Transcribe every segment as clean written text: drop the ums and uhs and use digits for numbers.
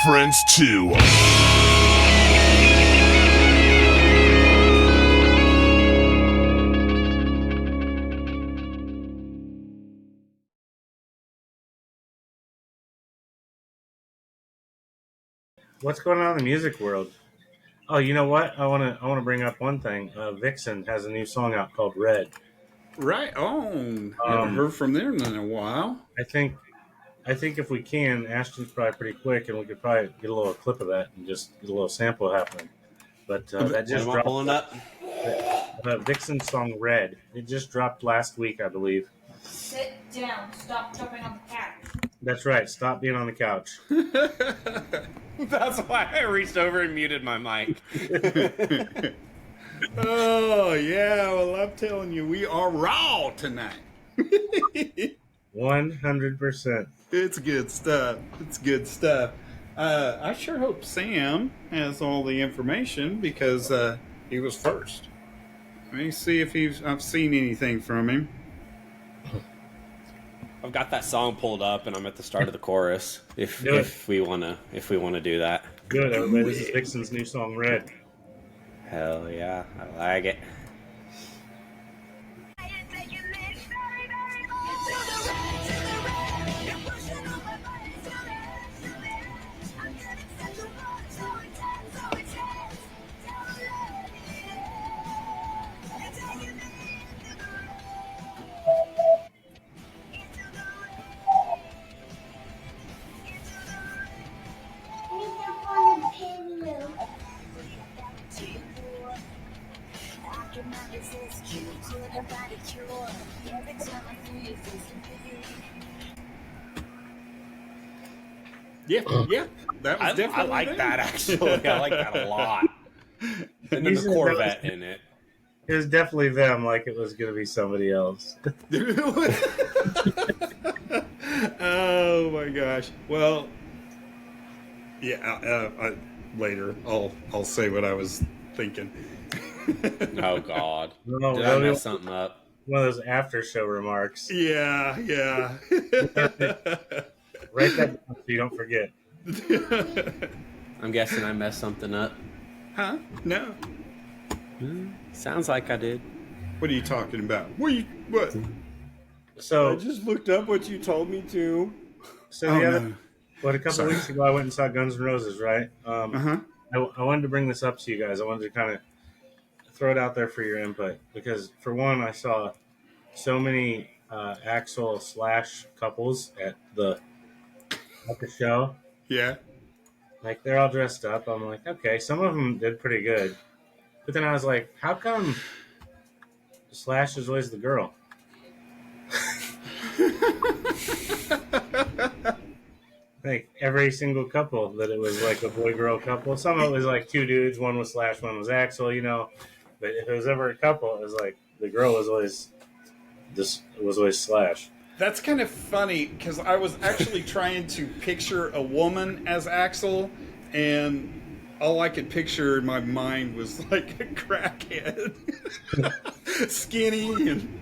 Friends too. What's going on in the music world? Oh, you know what? I want to bring up one thing. Vixen has a new song out called Red. Right. Oh, haven't heard from them in a while. I think if we can, Ashton's probably pretty quick, and we could probably get a little clip of that and just get a little sample happening. But that just dropped. Pulling up? Vixen's song Red. It just dropped last week, I believe. Sit down. Stop jumping on the couch. That's right. Stop being on the couch. That's why I reached over and muted my mic. Oh, yeah. Well, I'm telling you, we are raw tonight. 100%. It's good stuff. It's good stuff. I sure hope Sam has all the information because he was first. Let me see if I've seen anything from him. I've got that song pulled up, and I'm at the start of the chorus. If we wanna do that. Good, everybody. This is Vixen's new song Red. Hell yeah, I like it. Yeah, that was definitely. I like that actually. I like that a lot. And then the Corvette in it. It was definitely them, like it was going to be somebody else. Oh my gosh! Well, yeah. Later, I'll say what I was thinking. Oh God! No, Did I mess something up? One of those after show remarks. Yeah. Write that down so you don't forget. I'm guessing I messed something up. Huh? No. Sounds like I did. What are you talking about? What? So I just looked up what you told me to. So a couple of weeks ago, I went and saw Guns N' Roses, right? I wanted to bring this up to you guys. I wanted to kind of throw it out there for your input because, for one, I saw so many Axl / couples at the show. Yeah. Like, they're all dressed up. I'm like, okay, some of them did pretty good. But then I was like, how come Slash is always the girl? Like, every single couple that it was like a boy-girl couple. Some of it was like two dudes. One was Slash, one was Axl, you know. But if it was ever a couple, it was like the girl was always Slash. That's kind of funny because I was actually trying to picture a woman as Axl, and all I could picture in my mind was like a crackhead, skinny and.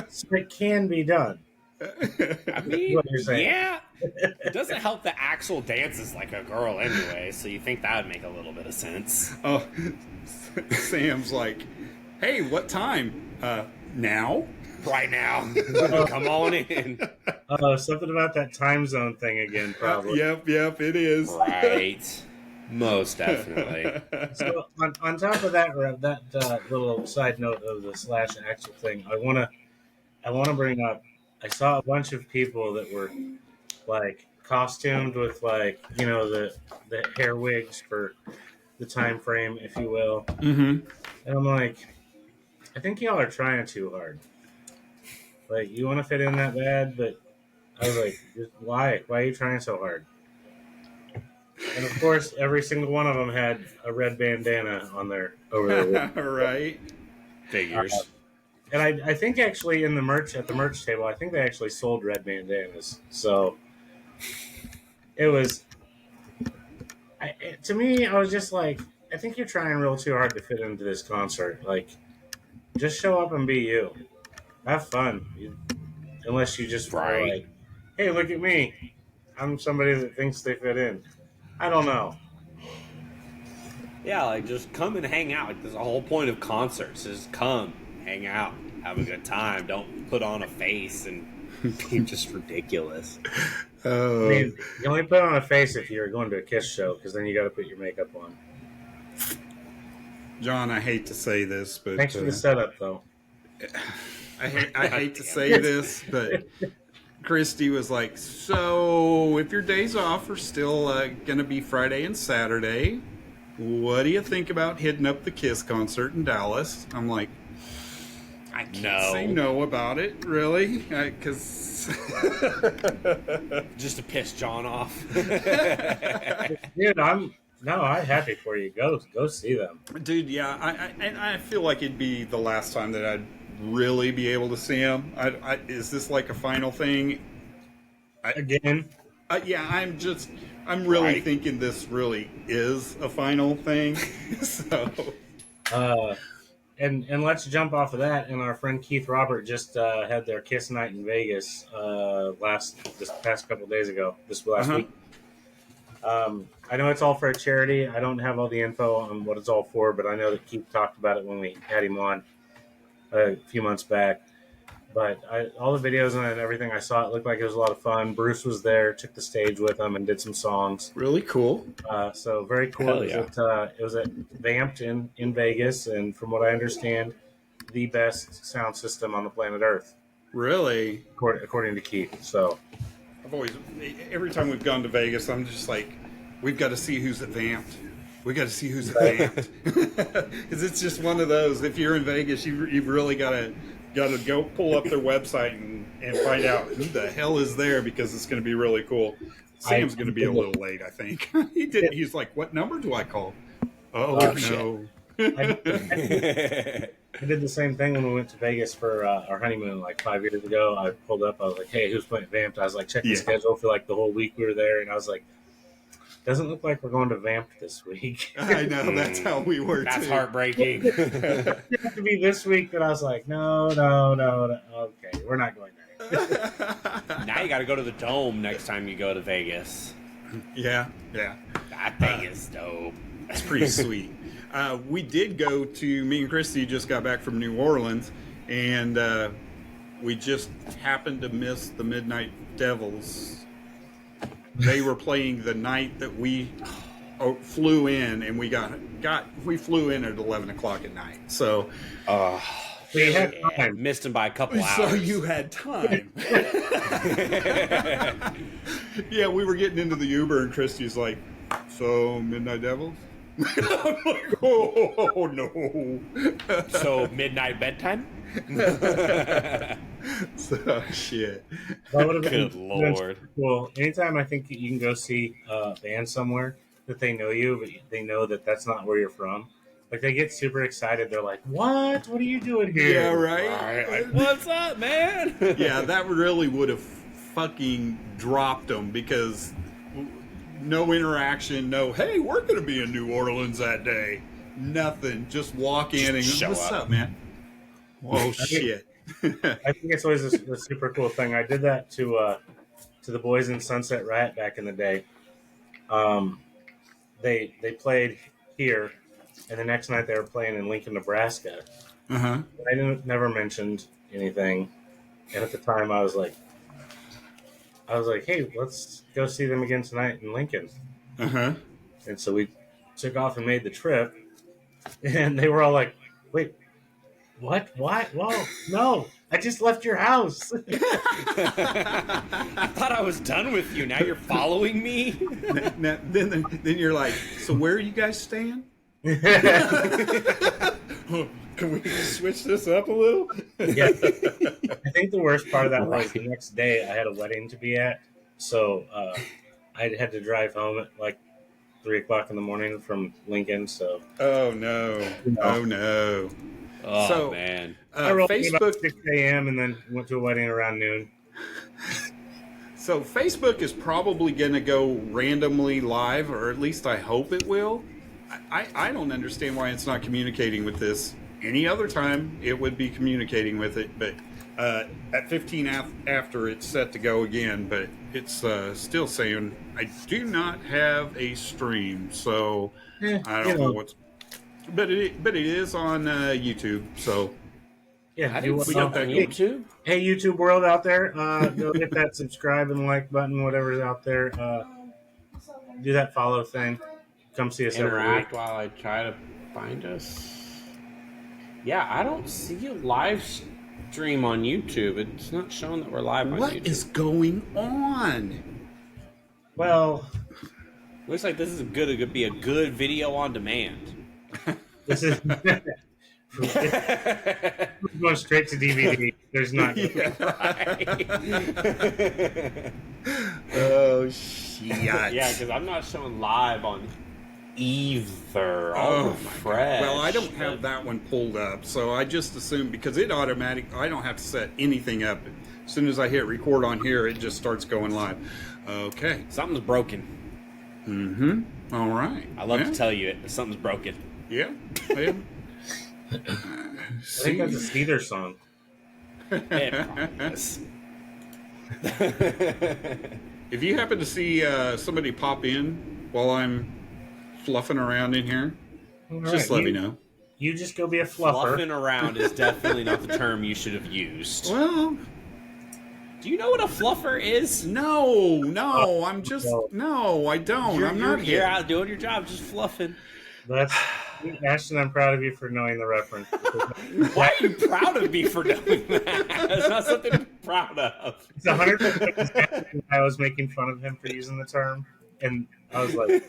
So it can be done. I mean, yeah. It doesn't help that Axl dances like a girl anyway, so you think that would make a little bit of sense. Oh, Sam's like, Hey, what time? Now? Right now. Come on in. Something about that time zone thing again, probably. Yep, it is. Right. Most definitely. So on top of that, little side note of the Slash Axel thing, I wanna bring up. I saw a bunch of people that were like costumed with like the hair wigs for the time frame, if you will, Mm-hmm. and I'm like, I think y'all are trying too hard. Like you want to fit in that bad, but I was like, why? Why are you trying so hard? And of course, every single one of them had a red bandana on their over their wig. Right. Figures. And I think actually in the merch at the merch table, I think they actually sold red bandanas. So it was to me, I was just like, I think you're trying real too hard to fit into this concert. Like, just show up and be you. Have fun. Unless you just are Right. like, hey, look at me. I'm somebody that thinks they fit in. I don't know. Yeah, like just come and hang out. Like, there's a whole point of concerts. Just come, hang out, have a good time. Don't put on a face and be just ridiculous. I mean, you only put on a face if you're going to a Kiss show, because then you got to put your makeup on. John, I hate to say this, but Thanks for the setup, though. I hate to say this, but Christy was like, so if your days off are still going to be Friday and Saturday, what do you think about hitting up the Kiss concert in Dallas? I'm like, I can't say no about it, really, because Just to piss John off. Dude, I'm happy for you. Go see them. dude, yeah, I feel like it'd be the last time that I'd really be able to see him. Is this like a final thing? Again? Yeah, I'm really thinking this really is a final thing. So, And let's jump off of that. And our friend Keith Robert just had their Kiss night in Vegas this past couple days ago. This last week. I know it's all for a charity. I don't have all the info on what it's all for, but I know that Keith talked about it when we had him on a few months back. But all the videos and everything I saw, it looked like it was a lot of fun. Bruce was there, took the stage with him, and did some songs. really cool. So very cool. Hell yeah. It was at Vamped in Vegas, and from what I understand, the best sound system on the planet Earth, Really? according to Keith. So Every time we've gone to Vegas, I'm just like, we've got to see who's at Vamped. We got to see who's at Vamped. Because it's just one of those. If you're in Vegas, you've really got to go pull up their website and find out who the hell is there, because it's going to be really cool. Sam's going to be a little late, I think. He's like, what number do I call? Oh no. I did the same thing when we went to Vegas for our honeymoon like 5 years ago. I pulled up. I was like, "Hey, who's playing Vamped?" I was like, checking the schedule for like the whole week we were there, and I was like, "Doesn't look like we're going to Vamped this week." I know, that's how we were. That's too. heartbreaking. It had to be this week that I was like, no. Okay, we're not going there. Now you got to go to the Dome next time you go to Vegas. Yeah. That thing is dope. It's pretty sweet. We did go to, me and Christy just got back from New Orleans, and we just happened to miss the Midnight Devils. They were playing the night that we flew in, and we flew in at 11 o'clock at night. So, We had time. Missed him by a couple hours. so you had time. Yeah, we were getting into the Uber, and Christy's like, so Midnight Devils? I'm like, oh no. So midnight bedtime? So, shit. That would have been Good Lord. Well, anytime I think that you can go see a band somewhere that they know you, but they know that that's not where you're from. Like, they get super excited. They're like, what? What are you doing here? Yeah, right? Like, what's up, man? Yeah, that really would have fucking dropped them, because no interaction, no, hey, we're going to be in New Orleans that day. Nothing. Just walk in and show what's up. up, man? Oh, shit. I think it's always a super cool thing. I did that to the boys in Sunset Riot back in the day. They played here, and the next night they were playing in Lincoln, Nebraska. I never mentioned anything, and at the time I was like, hey, let's go see them again tonight in Lincoln. And so we took off and made the trip, and they were all like, wait, what? Why? Whoa, no, I just left your house. I thought I was done with you. Now you're following me? Then you're like, so where are you guys staying? Can we switch this up a little? Yeah. I think the worst part of that was the next day I had a wedding to be at. So I had to drive home at like 3 o'clock in the morning from Lincoln. So oh no. Oh so, man. I rolled Facebook about 6 a.m. and then went to a wedding around noon. So Facebook is probably going to go randomly live, or at least I hope it will. I don't understand why it's not communicating with this. Any other time, it would be communicating with it, but at 15 after, it's set to go again, but it's still saying, I do not have a stream, so I don't know what's... But it is on YouTube, so... Yeah, I didn't see it on YouTube. Hey, YouTube world out there, go hit that subscribe and like button, whatever's out there. Do that follow thing. Come see us every week. Interact while I try to find us. Yeah, I don't see a live stream on YouTube. It's not showing that we're live on YouTube. What is going on? Well, looks like this is could be a good video on demand. this is going straight to DVD. There's not. Yeah. Right. Oh, shit. Yeah, because I'm not showing live on either. Oh, refresh. well, I don't have that one pulled up, so I just assume because it I don't have to set anything up. As soon as I hit record on here, it just starts going live. Okay. Something's broken. Mm-hmm. All right. I love to tell you it, but something's broken. Yeah. I think that's a Seether song. It promise. If you happen to see somebody pop in while I'm fluffing around in here, just let me know. You just go be a fluffer. Fluffing around is definitely not the term you should have used. Well, do you know what a fluffer is? no, I'm just no, I don't. You're, I'm not here here. out doing your job, just fluffing. That's Ashton. I'm proud of you for knowing the reference. Why are you proud of me for knowing that? It's not something I'm proud of. It's 100%. I was making fun of him for using the term, and I was like,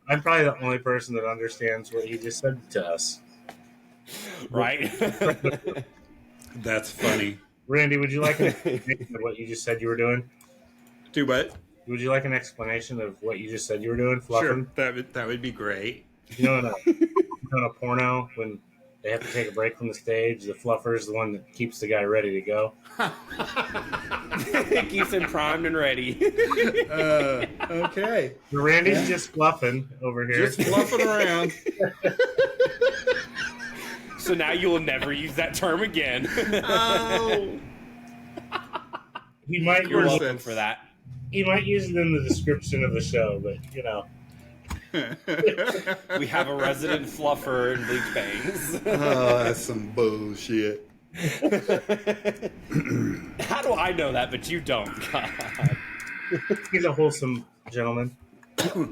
I'm probably the only person that understands what he just said to us. Right? That's funny. Randy, would you like an explanation of what you just said you were doing? Do what? Would you like an explanation of what you just said you were doing? Fluffing? Sure, that would be great. You know, in a porno, when they have to take a break from the stage, the fluffer is the one that keeps the guy ready to go. It keeps him primed and ready. Okay. Randy's just fluffing over here. Just fluffing around. So now you will never use that term again. Oh. He might You're use welcome it, for that. he might use it in the description of the show, but you know. We have a resident fluffer in BleachBANGS. Oh, that's some bullshit. How do I know that, but you don't? God. He's a wholesome gentleman. All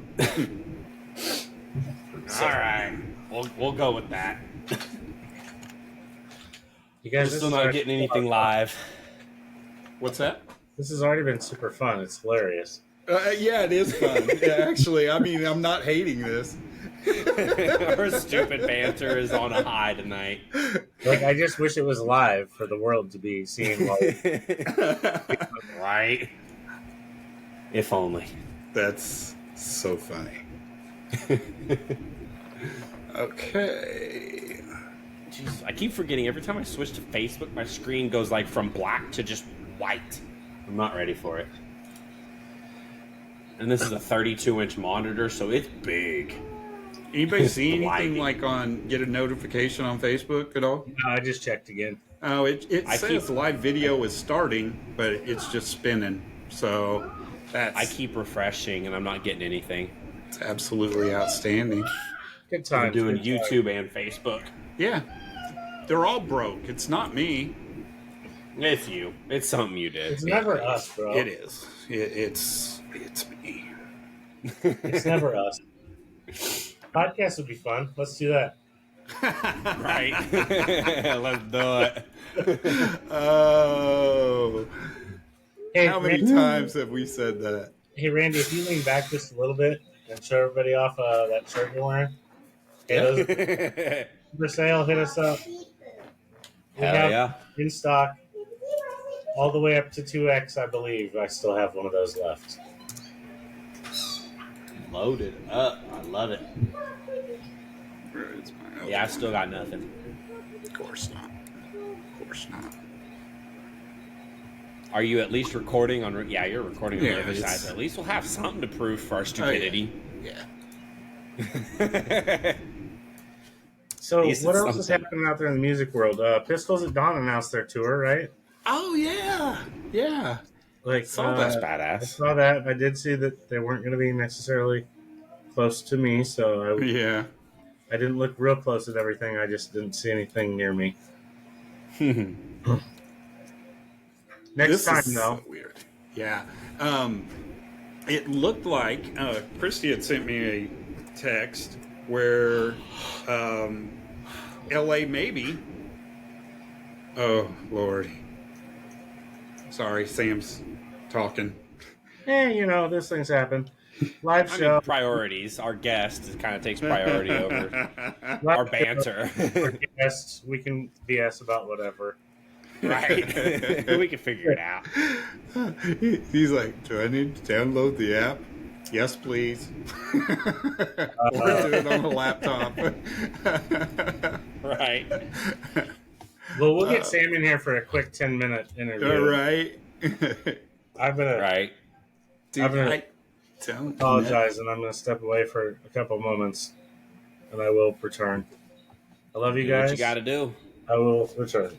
right, we'll go with that. You guys We're still not getting anything live. What's that? This has already been super fun. It's hilarious. Yeah, it is fun. Yeah, actually, I mean, I'm not hating this. Our stupid banter is on a high tonight. Like, I just wish it was live for the world to be seeing live. Right? If only. That's so funny. Okay. Jeez, I keep forgetting. Every time I switch to Facebook, my screen goes like from black to just white. I'm not ready for it. And this is a 32-inch monitor, so it's big. Anybody see anything Blinding. like get a notification on Facebook at all? No, I just checked again. Oh, it says live video is starting, but it's just spinning. So that's I keep refreshing, and I'm not getting anything. it's absolutely outstanding. Good time. I'm doing YouTube and Facebook. Yeah. They're all broke. It's not me. It's you. It's something you did. It's never us, bro. It is. It's me. It's never us. Podcast would be fun. Let's do that. Right. Let's do it. Oh. Hey, How many Randy, times have we said that? Hey, Randy, if you lean back just a little bit and show everybody off that shirt you're wearing. Hey, those for sale, hit us up. We Hell have yeah. in stock all the way up to 2X, I believe. I still have one of those left. Loaded up. I love it. Where is my Yeah, I still got nothing. Of course not. Of course not. Are you at least recording on? Yeah, you're recording on Yeah, the other it's- side. At least we'll have something to prove for our stupidity. Yeah. So, At least what it's else is something. happening out there in the music world? Pistols at Dawn announced their tour, right? Oh yeah. Yeah. Like, That's I badass. saw that. I did see that they weren't going to be necessarily close to me, so Yeah. I didn't look real close at everything. I just didn't see anything near me. Next This time, is though. so weird. Yeah. It looked like Christy had sent me a text where LA maybe. Oh Lord. Sorry, Sam's talking. You know, these things happen. Live I show. mean, priorities. Our guest kind of takes priority over live our banter. show, guests, we can BS about whatever. Right. We can figure it out. He's like, do I need to download the app? Yes, please. Or do it on a laptop. Right. Well, we'll get Sam in here for a quick 10-minute interview. All right. I'm gonna Right. Dude, I'm gonna I don't apologize, and I'm gonna step away for a couple moments, and I will return. I love you Do guys. what you got to do. I will return.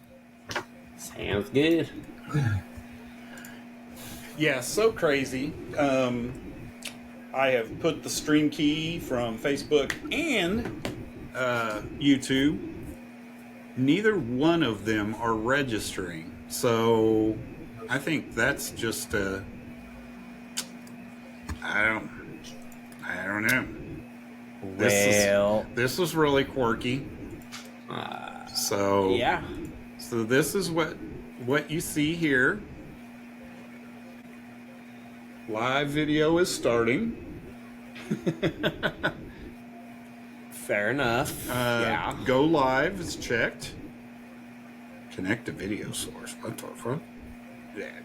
Sounds good. Yeah, so crazy. I have put the stream key from Facebook and YouTube. Neither one of them are registering. So I think that's just I don't know. Well, This was really quirky. So yeah. So this is what you see here. Live video is starting. Fair enough. Yeah. Go live is checked. Connect to video source. What the fuck?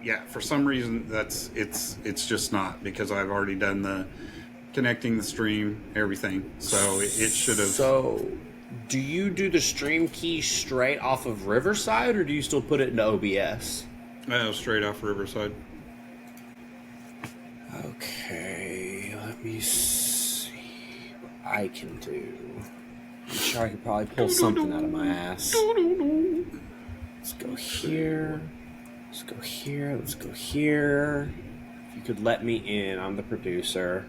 Yeah. For some reason, it's just not, because I've already done the connecting the stream, everything. So it should have. So, do you do the stream key straight off of Riverside, or do you still put it into OBS? Straight off Riverside. Okay, let me see what I can do. I'm sure I could probably pull something out of my ass. Let's go here. Let's go here. Let's go here. If you could let me in, I'm the producer.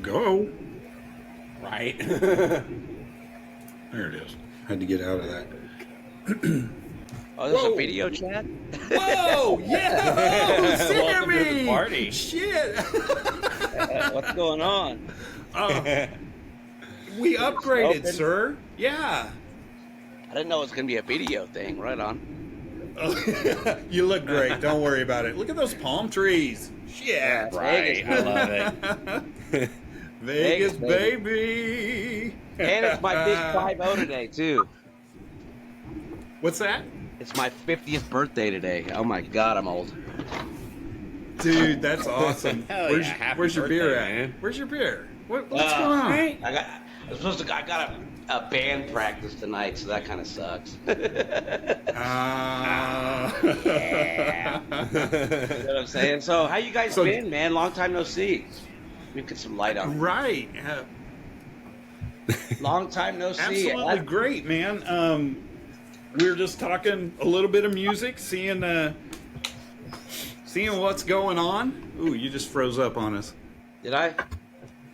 Go. Right? There it is. Had to get out of that. Oh, there's Whoa. a video chat? Whoa! Yeah! Oh, Welcome to the party. Shit! What's going on? We upgraded, Open. sir. Yeah. I didn't know it was going to be a video thing. Right on. You look great. Don't worry about it. Look at those palm trees. Shit. Right, I love it. Vegas, Vegas, baby. And it's my big 5-0 today, too. What's that? It's my 50th birthday today. Oh, my God, I'm old. Dude, that's awesome. Hell where's yeah, happy where's your beer birthday, at? man. What's your beer? What's going on? I got a band practice tonight, so that kind of sucks. You Yeah. know what I'm saying? So, how you guys So- been, man? Long time no see. Let me get some light on. Right. Long time no see. Absolutely great, man. We were just talking a little bit of music, seeing what's going on. Ooh, you just froze up on us. Did I?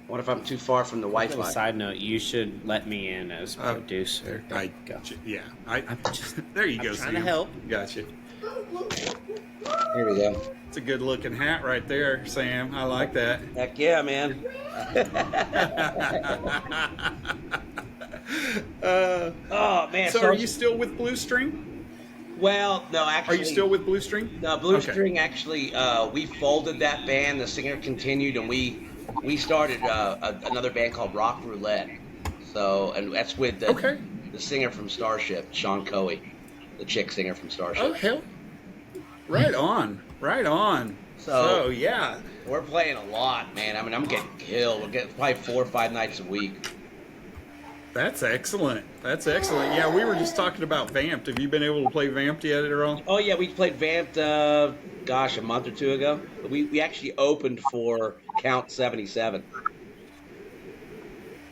What if I'm too far from the Wi-Fi? Side note: you should let me in as producer. I Go. yeah. There you go. trying to Sam. help. Gotcha. Here we go. It's a good looking hat right there, Sam. I like that. Heck yeah, man. Oh man. So are you still with Blue String? Well, no, actually. Are you still with Blue String? No, Blue String actually. We folded that band. The singer continued, and we started another band called Rock Roulette. So, and that's with the singer from Starship, Sean Coey, the chick singer from Starship. Oh hell! Right on, right on. So yeah, we're playing a lot, man. I mean, I'm getting killed. We're getting probably 4 or 5 nights a week. that's excellent. That's excellent. Yeah, we were just talking about Vamped. Have you been able to play Vamped yet at all? Oh yeah, we played Vamped. A month or two ago. We actually opened for Count 77.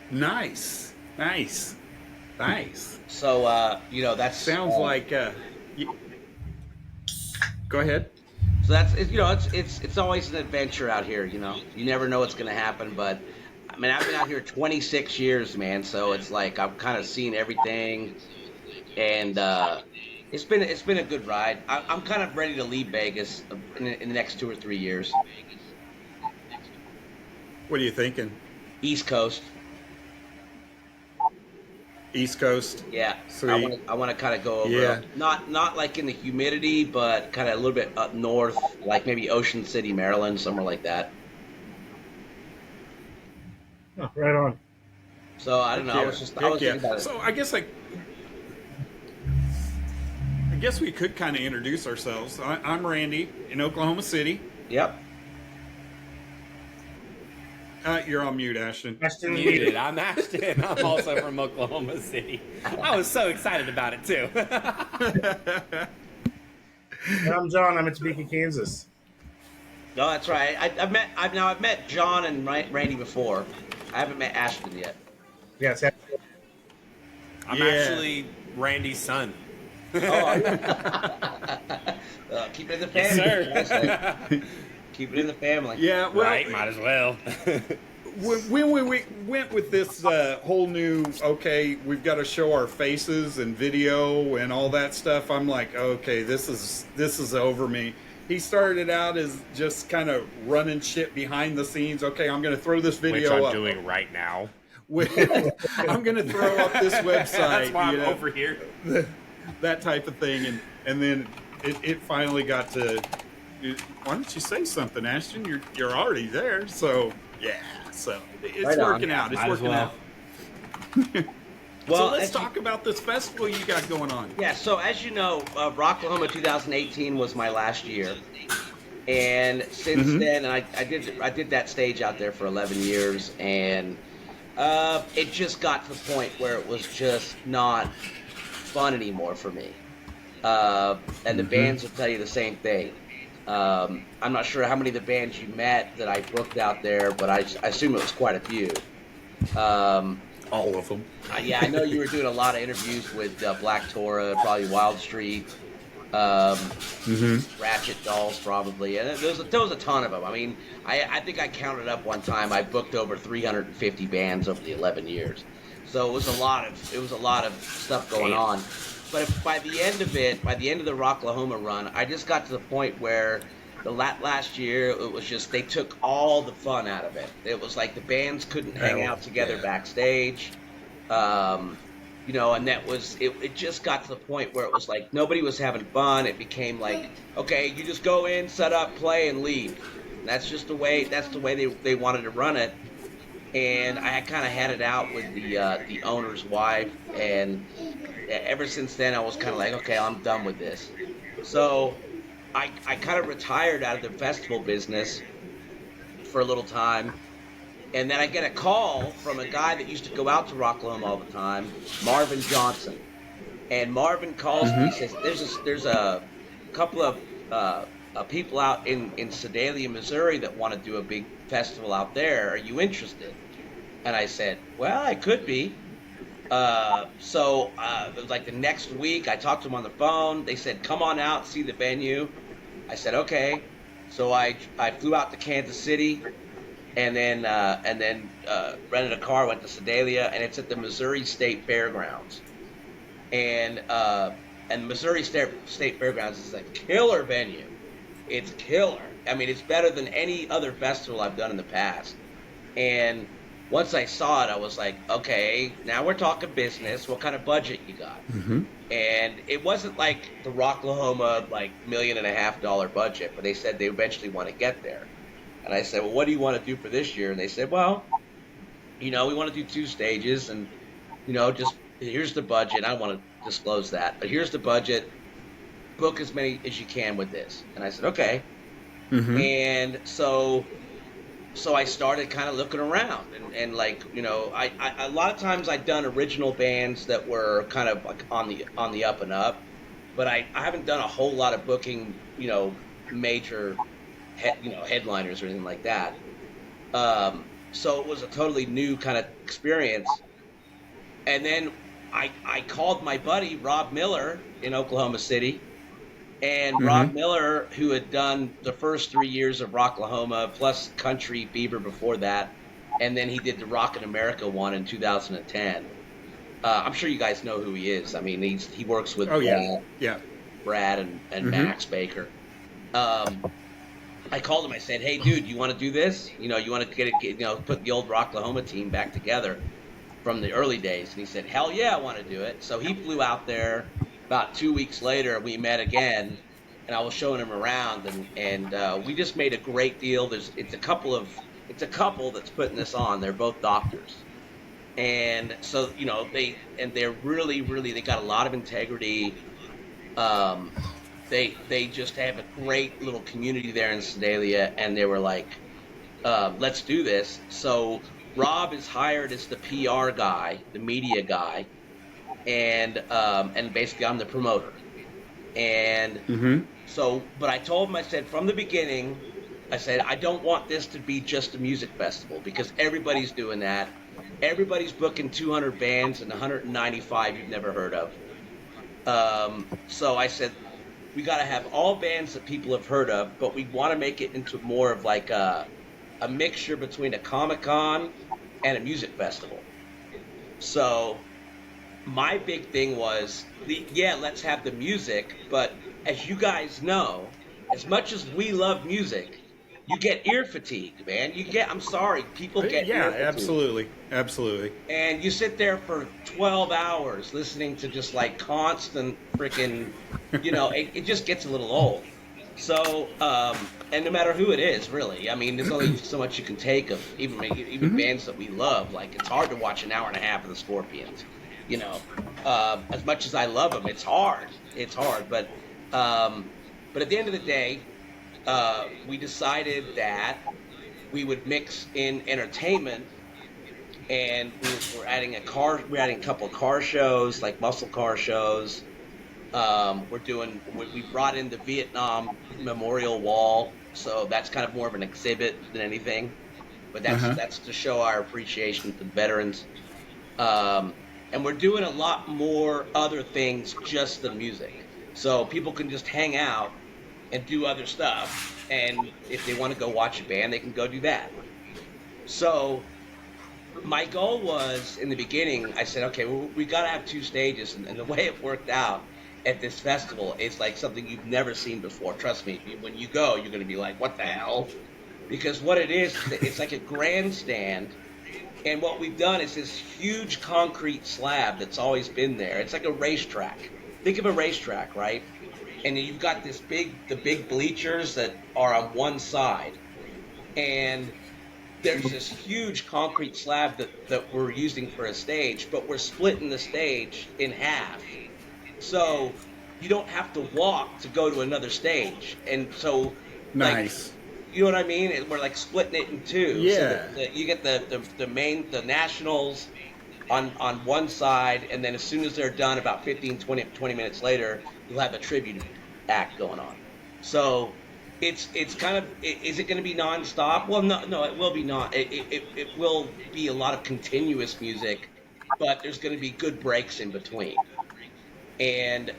Nice, nice, nice. So that Sounds like. Go ahead. So that's it's always an adventure out here. You never know what's gonna happen. But I mean, I've been out here 26 years, man. So it's like I've kind of seen everything, and it's been a good ride. I'm kind of ready to leave Vegas in the next 2 or 3 years. What are you thinking? East Coast. East Coast. Yeah. Sweet. I want to kind of go over. Yeah. Not like in the humidity, but kind of a little bit up north, like maybe Ocean City, Maryland, somewhere like that. Oh, right on. So I don't know. I was thinking about it. So I guess we could kind of introduce ourselves. I'm Randy in Oklahoma City. Yep. You're on mute, Ashton. Ashton Muted. I'm Ashton. I'm also from Oklahoma City. I was so excited about it too. And I'm John. I'm in Topeka, Kansas. No, that's right. I've met John and Randy before. I haven't met Ashton yet. Yeah, it's I'm actually Randy's son. Oh, keep it in the family. Yes, sir. Keep it in the family. Yeah, well, Right, might as well. when we went with this whole new, we've got to show our faces and video and all that stuff, I'm like, okay, this is over me. He started out as just kind of running shit behind the scenes. Okay, I'm going to throw this video Which I'm up. doing right now. I'm going to throw up this website. That's why I'm over here. That type of thing. And then it finally got to, why don't you say something, Ashton? You're already there. So, yeah. So, it's Right on. working out. It's Might as working well. out. Well, So let's talk about this festival you got going on. Yeah, so as you know, Rocklahoma 2018 was my last year, and since then, I did that stage out there for 11 years, and it just got to the point where it was just not fun anymore for me. And the bands will tell you the same thing. I'm not sure how many of the bands you met that I booked out there, but I assume it was quite a few. All of them. Yeah, I know you were doing a lot of interviews with Black Tora, probably Wild Street, Ratchet Dolls, probably, and there was a ton of them. I mean, I think I counted up one time. I booked over 350 bands over the 11 years, so it was a lot of stuff going on. But by the end of the Rocklahoma run, I just got to the point where the last year, it was just, they took all the fun out of it. It was like the bands couldn't hang out together backstage. And that was, it just got to the point where it was like, nobody was having fun. It became like, okay, you just go in, set up, play, and leave. And that's the way they wanted to run it. And I kind of had it out with the owner's wife. And ever since then, I was kind of like, okay, I'm done with this. So I kind of retired out of the festival business for a little time, and then I get a call from a guy that used to go out to Rocklahoma all the time, Marvin Johnson. And Marvin calls me and says, there's a couple of people out in Sedalia, Missouri that want to do a big festival out there. Are you interested? And I said, well, I could be. So it was like the next week, I talked to them on the phone. They said, come on out, see the venue. I said, okay. So I flew out to Kansas City, and then rented a car, went to Sedalia, and it's at the Missouri State Fairgrounds. And Missouri State Fairgrounds is a killer venue. It's killer. I mean, it's better than any other festival I've done in the past. And once I saw it, I was like, okay, now we're talking business. What kind of budget you got? Mm-hmm. And it wasn't like the Rocklahoma like $1.5 million budget, but they said they eventually want to get there. And I said, well, what do you want to do for this year? And they said, well, we want to do 2 stages, and just here's the budget. I don't want to disclose that, but here's the budget. Book as many as you can with this. And I said, okay. Mm-hmm. And so I started kind of looking around, and like, I a lot of times I'd done original bands that were kind of like on the up and up, but I haven't done a whole lot of booking, major, headliners or anything like that. So it was a totally new kind of experience. And then I called my buddy Rob Miller in Oklahoma City. And Mm-hmm. Rob Miller, who had done the first 3 years of Rocklahoma, plus Country Fever before that, and then he did the Rockin' America one in 2010. I'm sure you guys know who he is. I mean, he works with Brad and Mm-hmm. Max Baker. I called him. I said, "Hey, dude, you want to do this? You want to put the old Rocklahoma team back together from the early days?" And he said, "Hell yeah, I want to do it." So he flew out there. About 2 weeks later, we met again, and I was showing him around, and we just made a great deal. It's a couple that's putting this on. They're both doctors, and so they're really they got a lot of integrity. They just have a great little community there in Sedalia, and they were like, let's do this. So Rob is hired as the PR guy, the media guy. And basically I'm the promoter. And Mm-hmm. so, but I told him, I said, from the beginning, I said, I don't want this to be just a music festival, because everybody's doing that. Everybody's booking 200 bands and 195 you've never heard of. So I said, we got to have all bands that people have heard of, but we want to make it into more of like a mixture between a Comic-Con and a music festival. So my big thing was, let's have the music, but as you guys know, as much as we love music, you get ear fatigue, man. I'm sorry, people get ear fatigue. Absolutely. And you sit there for 12 hours listening to just like constant freaking, it just gets a little old. So, and no matter who it is, really, I mean, there's only so much you can take of even Mm-hmm. bands that we love. Like, it's hard to watch an hour and a half of the Scorpions. As much as I love them, it's hard. But at the end of the day, we decided that we would mix in entertainment, and we're adding a couple of car shows, like muscle car shows. We brought in the Vietnam Memorial Wall, so that's kind of more of an exhibit than anything. But that's to show our appreciation for the veterans. And we're doing a lot more other things just than music. So people can just hang out and do other stuff. And if they want to go watch a band, they can go do that. So my goal was, in the beginning, I said, okay, we got to have 2 stages. And the way it worked out at this festival is like something you've never seen before. Trust me, when you go, you're going to be like, what the hell? Because what it is, it's like a grandstand. And what we've done is this huge concrete slab that's always been there. It's like a racetrack. Think of a racetrack, right? And you've got the big bleachers that are on one side. And there's this huge concrete slab that we're using for a stage, but we're splitting the stage in half. So you don't have to walk to go to another stage. And so, Nice. You know what I mean? We're like splitting it in 2. Yeah. So you get the nationals on one side, and then as soon as they're done, about 20 minutes later, you'll have a tribute act going on. So it's kind of, is it going to be nonstop? Well, no, it will be not. It will be a lot of continuous music, but there's going to be good breaks in between. And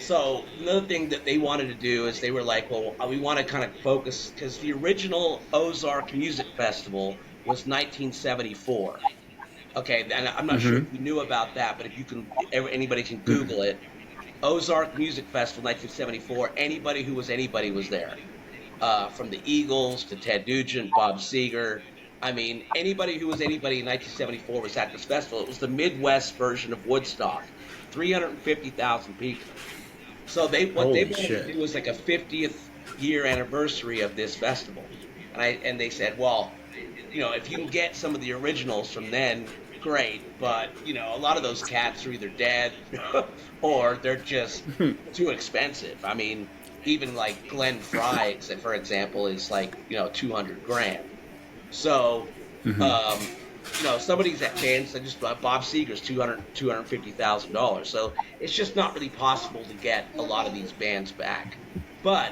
so another thing that they wanted to do is they were like, well, we want to kind of focus, because the original Ozark Music Festival was 1974. Okay, and I'm not sure if you knew about that, but if you can, anybody can Google it. Ozark Music Festival, 1974. Anybody who was anybody was there, from the Eagles to Ted Nugent, Bob Seger. I mean, anybody who was anybody in 1974 was at this festival. It was the Midwest version of Woodstock, 350,000 people. So what they wanted to do was like a 50th year anniversary of this festival, and they said, well, if you can get some of the originals from then, great, but a lot of those cats are either dead or they're just too expensive. I mean, even like Glenn Fry, for example, is like $200,000. So some of these bands, just Bob Seger's $250,000. So it's just not really possible to get a lot of these bands back, but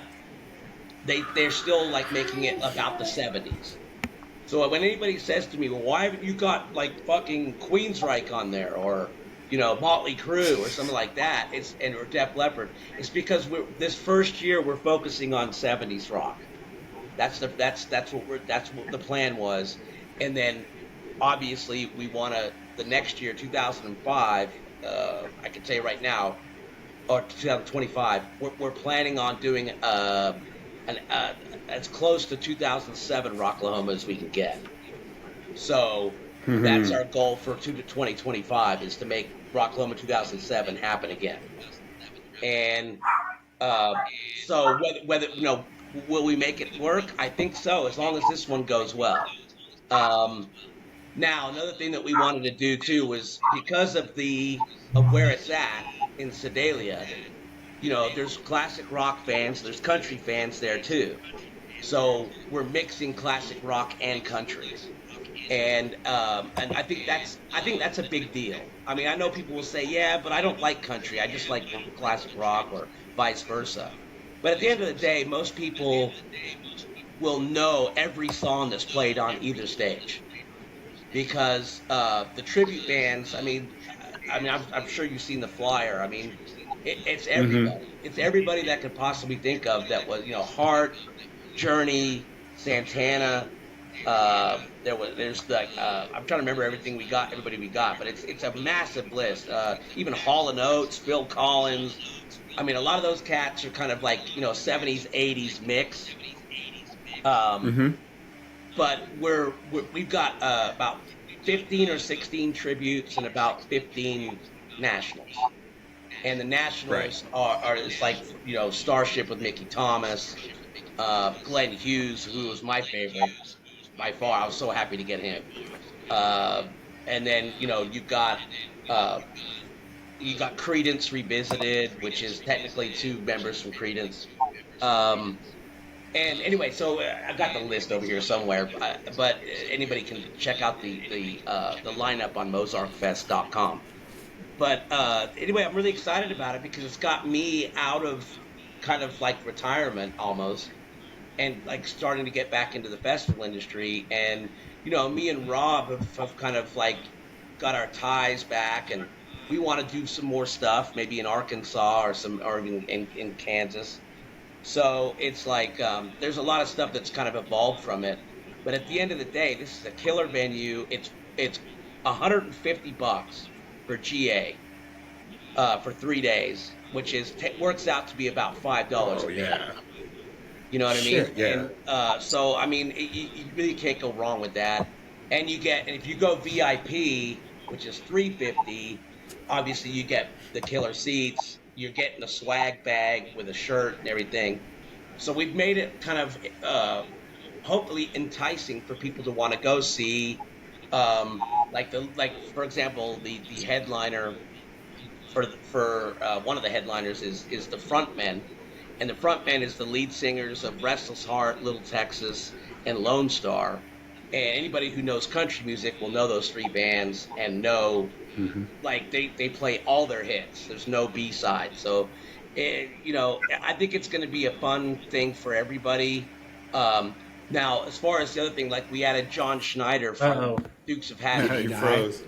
they're still like making it about the 70s. So when anybody says to me, well, why haven't you got like fucking Queensryche on there, or Motley Crue or something like that, or Def Leppard, it's because this first year we're focusing on 70s rock. That's what the plan was. And then obviously we want to, the next year, 2005, I can tell you right now, or 2025, we're planning on doing as close to 2007 Rocklahoma as we can get. So that's our goal for 2025, is to make Rocklahoma 2007 happen again. And so whether will we make it work? I think so, as long as this one goes well. Now, another thing that we wanted to do too was, because of where it's at in Sedalia, there's classic rock fans, there's country fans there too. So we're mixing classic rock and country, and I think that's a big deal. I mean, I know people will say, yeah, but I don't like country, I just like classic rock, or vice versa. But at the end of the day, most people will know every song that's played on either stage, because the tribute bands. I mean, I'm sure you've seen the flyer. I mean, it's everybody. It's everybody that could possibly think of that was, Heart, Journey, Santana. There's like I'm trying to remember everybody we got, but it's a massive list. Even Hall & Oates, Phil Collins. I mean, a lot of those cats are kind of like 70s, 80s mix. But we've got about 15 or 16 tributes and about 15 nationals. And the nationals are it's like Starship with Mickey Thomas, Glenn Hughes, who was my favorite by far. I was so happy to get him. And then you've got Creedence Revisited, which is technically two members from Creedence. And anyway, so I've got the list over here somewhere, but anybody can check out the lineup on MozartFest.com. But anyway, I'm really excited about it because it's got me out of kind of like retirement almost, and like starting to get back into the festival industry. And me and Rob have kind of like got our ties back, and we want to do some more stuff, maybe in Arkansas or even in Kansas. So it's like there's a lot of stuff that's kind of evolved from it. But at the end of the day, this is a killer venue. It's $150 for GA for 3 days, which works out to be about $5 a day. You know what I mean? Yeah. And so I mean, you really can't go wrong with that. And if you go VIP, which is $350, obviously you get the killer seats. You're getting a swag bag with a shirt and everything. So we've made it kind of hopefully enticing for people to want to go see. Like for example, the headliner for one of the headliners is the Frontmen, and the Frontmen is the lead singers of Restless Heart, Little Texas, and Lone Star. And anybody who knows country music will know those three bands and know. Like they play all their hits. There's no B-side. So, I think it's going to be a fun thing for everybody. Now, as far as the other thing, like we added John Schneider from Dukes of Hazzard. You froze.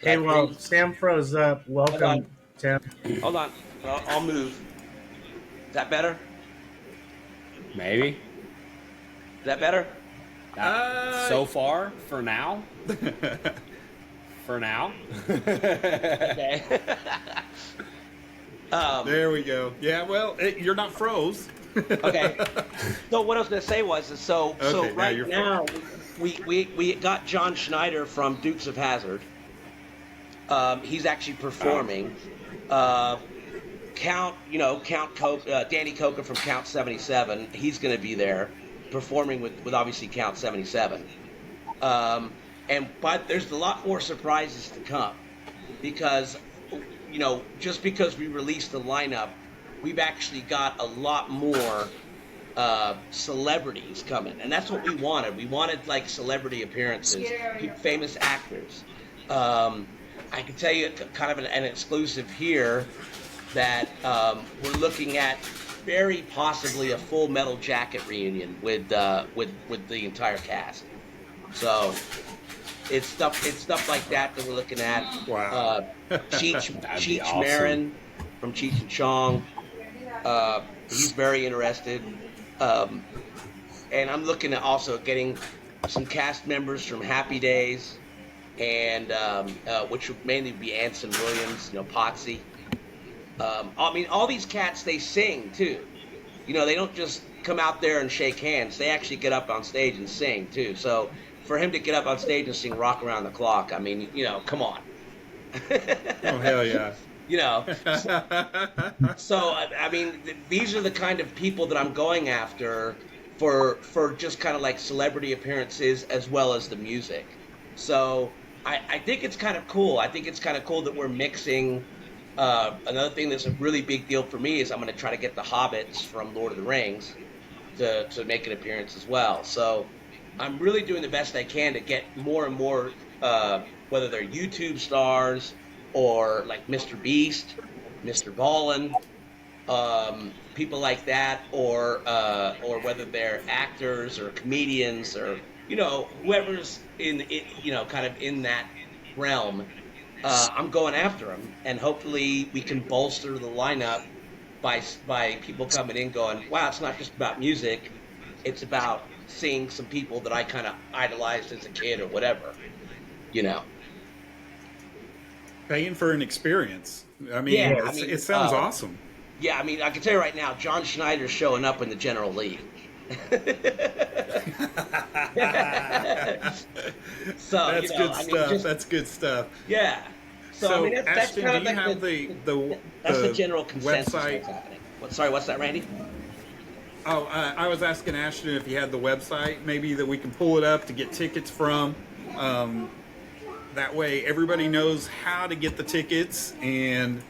Hey, well, Sam froze up. Welcome, Tim. Hold on. I'll move. Is that better? Maybe. Is that better? So far, for now. For now. Okay. There we go. Yeah, well, you're not froze. Okay. So what I was going to say was, so Okay, right now we got John Schneider from Dukes of Hazzard. He's actually performing. Danny Coca from Count 77. He's going to be there performing with obviously Count 77. But there's a lot more surprises to come because, just because we released the lineup, we've actually got a lot more celebrities coming, and that's what we wanted. We wanted like celebrity appearances, famous actors. I can tell you kind of an exclusive here that we're looking at very possibly a Full Metal Jacket reunion with the entire cast. So it's stuff like that we're looking at. Wow. Cheech awesome. Marin from Cheech and Chong. He's very interested. And I'm looking at also getting some cast members from Happy Days, and which would mainly be Anson Williams, Potsy. I mean, all these cats, they sing too. They don't just come out there and shake hands. They actually get up on stage and sing too. So for him to get up on stage and sing "Rock Around the Clock," I mean, come on. Oh, hell yeah. So I mean, these are the kind of people that I'm going after for just kind of like celebrity appearances as well as the music. So I think it's kind of cool. I think it's kind of cool that we're mixing. Another thing that's a really big deal for me is I'm going to try to get the hobbits from Lord of the Rings to make an appearance as well. So I'm really doing the best I can to get more and more, whether they're YouTube stars or like Mr. Beast, Mr. Ballin, people like that, or whether they're actors or comedians or whoever's in kind of in that realm. I'm going after them, and hopefully we can bolster the lineup by people coming in going, wow, it's not just about music, it's about seeing some people that I kind of idolized as a kid or whatever, Paying for an experience. I mean, it sounds awesome. Yeah, I mean, I can tell you right now, John Schneider's showing up in the General League. So That's good stuff. That's good stuff. Yeah. So I mean, that's Ashton, kind of do you like have that's the general consensus website? that's happening. Sorry, what's that, Randy? Oh, I was asking Ashton if you had the website, maybe that we can pull it up to get tickets from. That way, everybody knows how to get the tickets and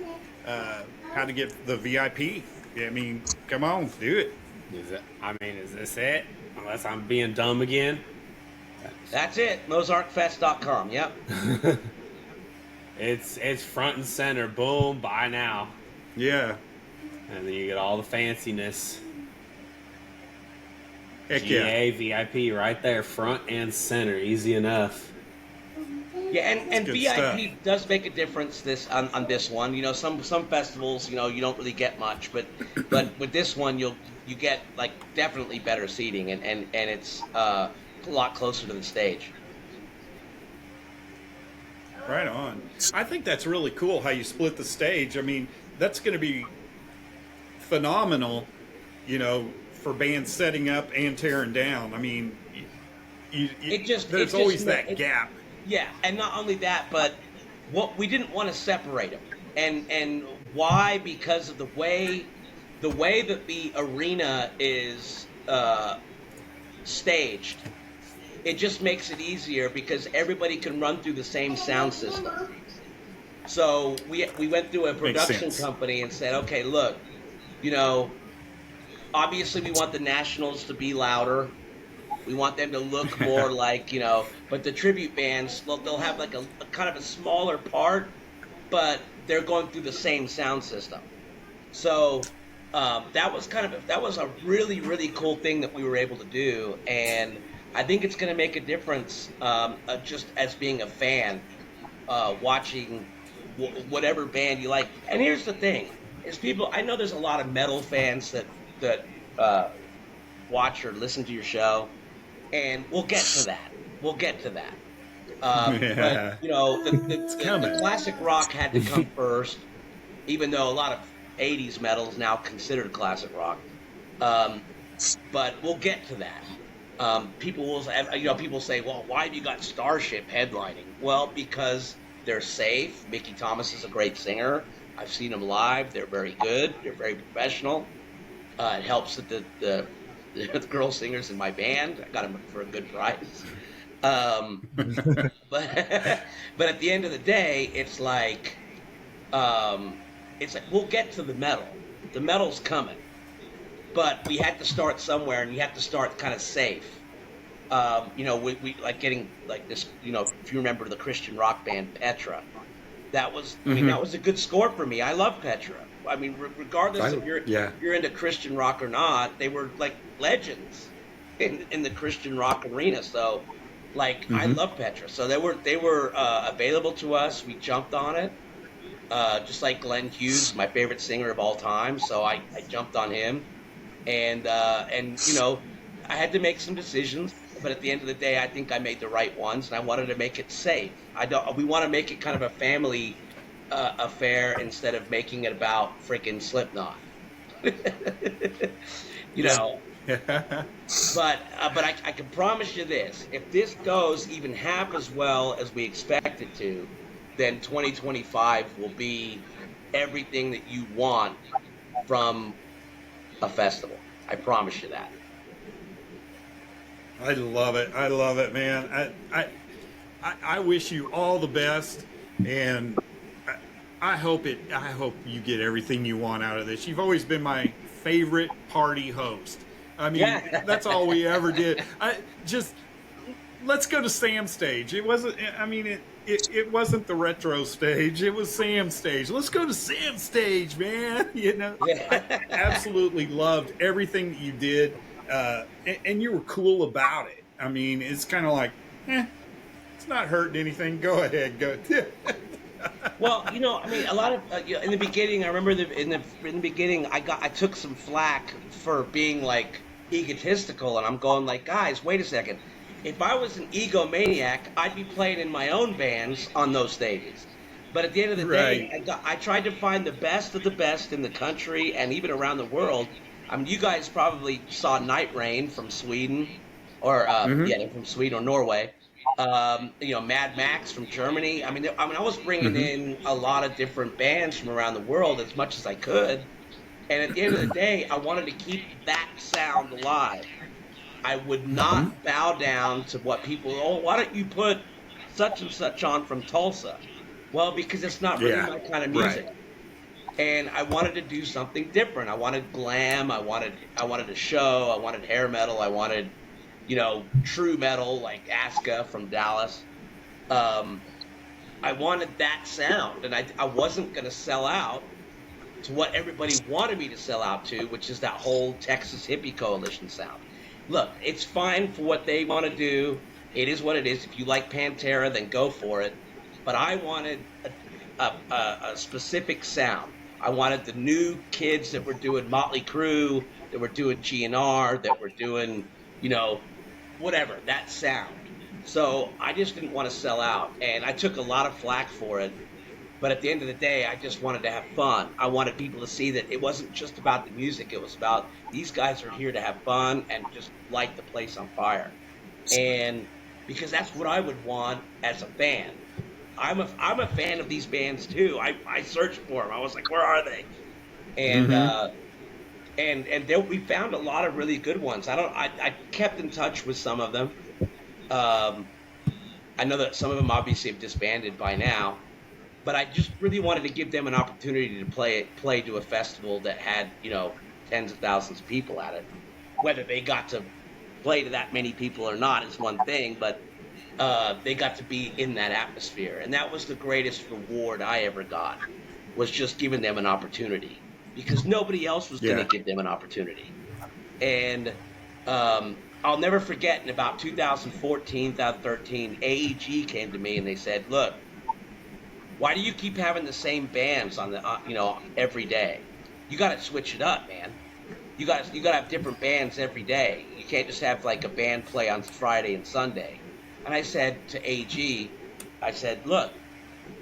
how to get the VIP. I mean, come on, do it. Is this it? Unless I'm being dumb again. That's it. MozartFest.com. Yep. It's front and center. Boom, buy now. Yeah. And then you get all the fanciness. Heck yeah. GA, VIP right there, front and center. Easy enough. Yeah, and good VIP stuff. does make a difference on this one. Some festivals, you don't really get much, but with this one you get like definitely better seating and it's a lot closer to the stage. Right on. I think that's really cool how you split the stage. I mean, that's going to be phenomenal, for bands setting up and tearing down. I mean, there's always that gap. Yeah, and not only that, but what we didn't want to separate them, and why? Because of the way that the arena is staged, it just makes it easier because everybody can run through the same sound system. So we went through a production company and said, okay, look, obviously we want the Nationals to be louder. We want them to look more like, but the tribute bands, they'll have like a kind of a smaller part, but they're going through the same sound system. So that was a really, really cool thing that we were able to do. And I think it's going to make a difference just as being a fan. watching whatever band you like. And here's the thing: is people. I know there's a lot of metal fans that watch or listen to your show, and we'll get to that. We'll get to that. But you know, the classic rock had to come first, even though a lot of '80s metal is now considered classic rock. But we'll get to that. People will, people say, "Well, why have you got Starship headlining?" Well, because they're safe. Mickey Thomas is a great singer. I've seen them live. They're very good. They're very professional. It helps that the girl singers in my band. I got them for a good price. But at the end of the day, it's like we'll get to the metal. The metal's coming. But we had to start somewhere, and you have to start kind of safe. We like getting like this. If you remember the Christian rock band Petra, that was that was a good score for me. I love Petra. I mean, regardless if you're into Christian rock or not, they were like legends in the Christian rock arena. So, like, I love Petra. So they were available to us. We jumped on it, just like Glenn Hughes, my favorite singer of all time. So I jumped on him. And I had to make some decisions, but at the end of the day, I think I made the right ones, and I wanted to make it safe. We want to make it kind of a family affair instead of making it about freaking Slipknot. But I can promise you this: if this goes even half as well as we expect it to, then 2025 will be everything that you want from a festival. I promise you that. I love it, man. I wish you all the best, and I hope you get everything you want out of this. You've always been my favorite party host. I mean, that's all we ever did. Let's go to Sam's stage. It wasn't. I mean, it wasn't the retro stage. It was Sam's stage. Let's go to Sam's stage, man. I absolutely loved everything that you did, and you were cool about it. I mean, it's kind of like, it's not hurting anything. Go ahead, go. Well, I mean, a lot of in the beginning, I remember in the beginning, I took some flack for being like egotistical, and I'm going like, guys, wait a second. If I was an egomaniac, I'd be playing in my own bands on those stages. But at the end of the day, I tried to find the best of the best in the country and even around the world. I mean, you guys probably saw Night Rain from Sweden, or from Sweden or Norway. Mad Max from Germany. I mean, I was bringing in a lot of different bands from around the world as much as I could. And at the end of the day, I wanted to keep that sound alive. I would not bow down to what people, why don't you put such and such on from Tulsa? Well, because it's not really my kind of music. Right. And I wanted to do something different. I wanted glam. I wanted a show. I wanted hair metal. I wanted, true metal like Aska from Dallas. I wanted that sound, and I wasn't going to sell out to what everybody wanted me to sell out to, which is that whole Texas hippie coalition sound. Look, it's fine for what they want to do. It is what it is. If you like Pantera, then go for it. But I wanted a specific sound. I wanted the new kids that were doing Motley Crue, that were doing GNR, that were doing, whatever, that sound. So I just didn't want to sell out. And I took a lot of flack for it. But at the end of the day, I just wanted to have fun. I wanted people to see that it wasn't just about the music. It was about these guys are here to have fun and just light the place on fire. And because that's what I would want as a fan. I'm a fan of these bands too. I searched for them. I was like, where are they? And we found a lot of really good ones. I kept in touch with some of them. I know that some of them obviously have disbanded by now. But I just really wanted to give them an opportunity to play to a festival that had, tens of thousands of people at it. Whether they got to play to that many people or not is one thing, but they got to be in that atmosphere. And that was the greatest reward I ever got, was just giving them an opportunity. Because nobody else was going to give them an opportunity. And I'll never forget, in about 2014, 2013, AEG came to me and they said, look, Why do you keep having the same bands on the every day? You got to switch it up, man. You got to have different bands every day. You can't just have like a band play on Friday and Sunday. And I said to AG, I said, look,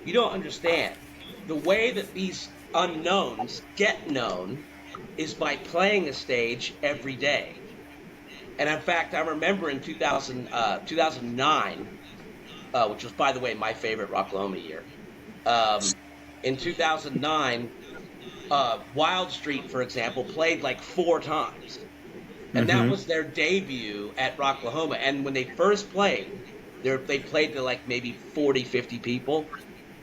you don't understand. The way that these unknowns get known is by playing a stage every day. And in fact, I remember in 2009, which was, by the way, my favorite Rocklahoma year. In 2009, Wild Street, for example, played like 4 times. And that was their debut at Rocklahoma. And when they first played, they played to like maybe 40, 50 people.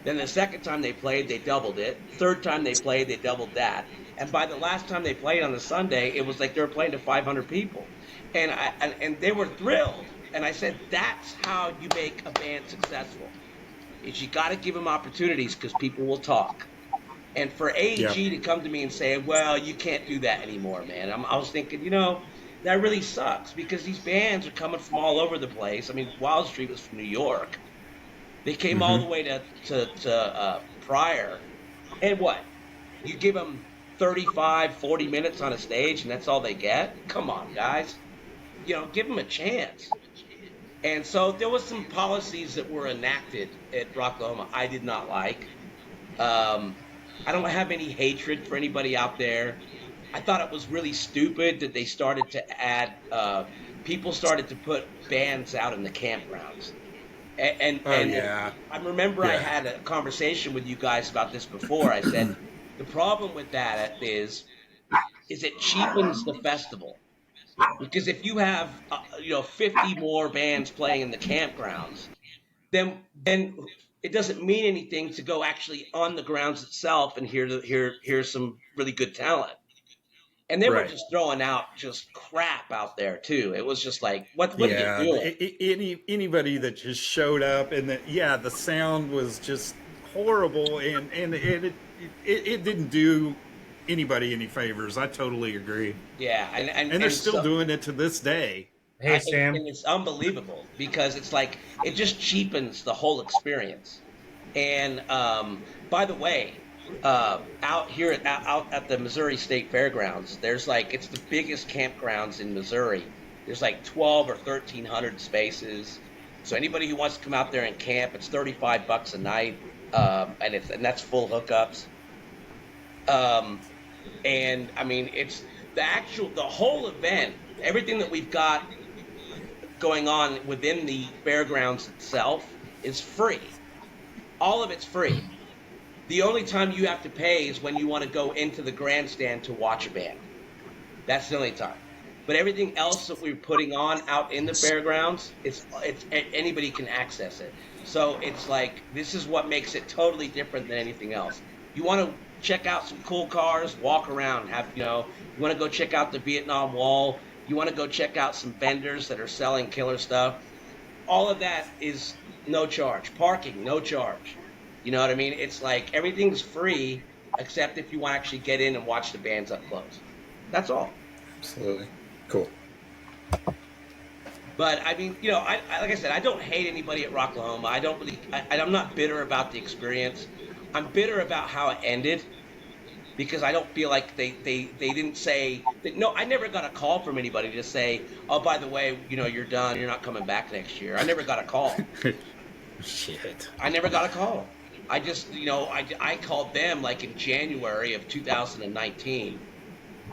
Then the second time they played, they doubled it. Third time they played, they doubled that. And by the last time they played on a Sunday, it was like they were playing to 500 people. And they were thrilled. And I said, that's how you make a band successful. Is you got to give them opportunities because people will talk. And for AG to come to me and say, well, you can't do that anymore, man. I was thinking, that really sucks because these bands are coming from all over the place. I mean, Wild Street was from New York. They came all the way to Pryor. And what? You give them 35, 40 minutes on a stage and that's all they get? Come on, guys. Give them a chance. And so there was some policies that were enacted at Rocklahoma I did not like. I don't have any hatred for anybody out there. I thought it was really stupid that they started to add, people started to put bands out in the campgrounds. And I remember I had a conversation with you guys about this before. I said, the problem with that is it cheapens the festival. Because if you have 50 more bands playing in the campgrounds, then it doesn't mean anything to go actually on the grounds itself and hear some really good talent. And they were just throwing out just crap out there too. It was just like, what are you doing? Anybody that just showed up and the sound was just horrible and it didn't do anybody any favors. I totally agree. Yeah, and they're still doing it to this day. Hey, Sam. And it's unbelievable because it's like it just cheapens the whole experience. And by the way, out here out at the Missouri State Fairgrounds, there's it's the biggest campgrounds in Missouri. There's like 12 or 1,300 spaces. So anybody who wants to come out there and camp, it's $35 a night, and that's full hookups. And I mean, it's the whole event, everything that we've got going on within the fairgrounds itself is free. All of it's free. The only time you have to pay is when you want to go into the grandstand to watch a band. That's the only time. But everything else that we're putting on out in the fairgrounds, it's anybody can access it. So it's like, this is what makes it totally different than anything else. You want to check out some cool cars, walk around, you want to go check out the Vietnam Wall, you want to go check out some vendors that are selling killer stuff. All of that is no charge. Parking, no charge. You know what I mean? It's like everything's free except if you want to actually get in and watch the bands up close. That's all. Absolutely. Cool. But I mean, like I said, I don't hate anybody at Rocklahoma. I'm not bitter about the experience. I'm bitter about how it ended because I don't feel like they didn't say that. No, I never got a call from anybody to say, oh, by the way, you're done. You're not coming back next year. I never got a call. Shit. I never got a call. I just, I called them like in January of 2019.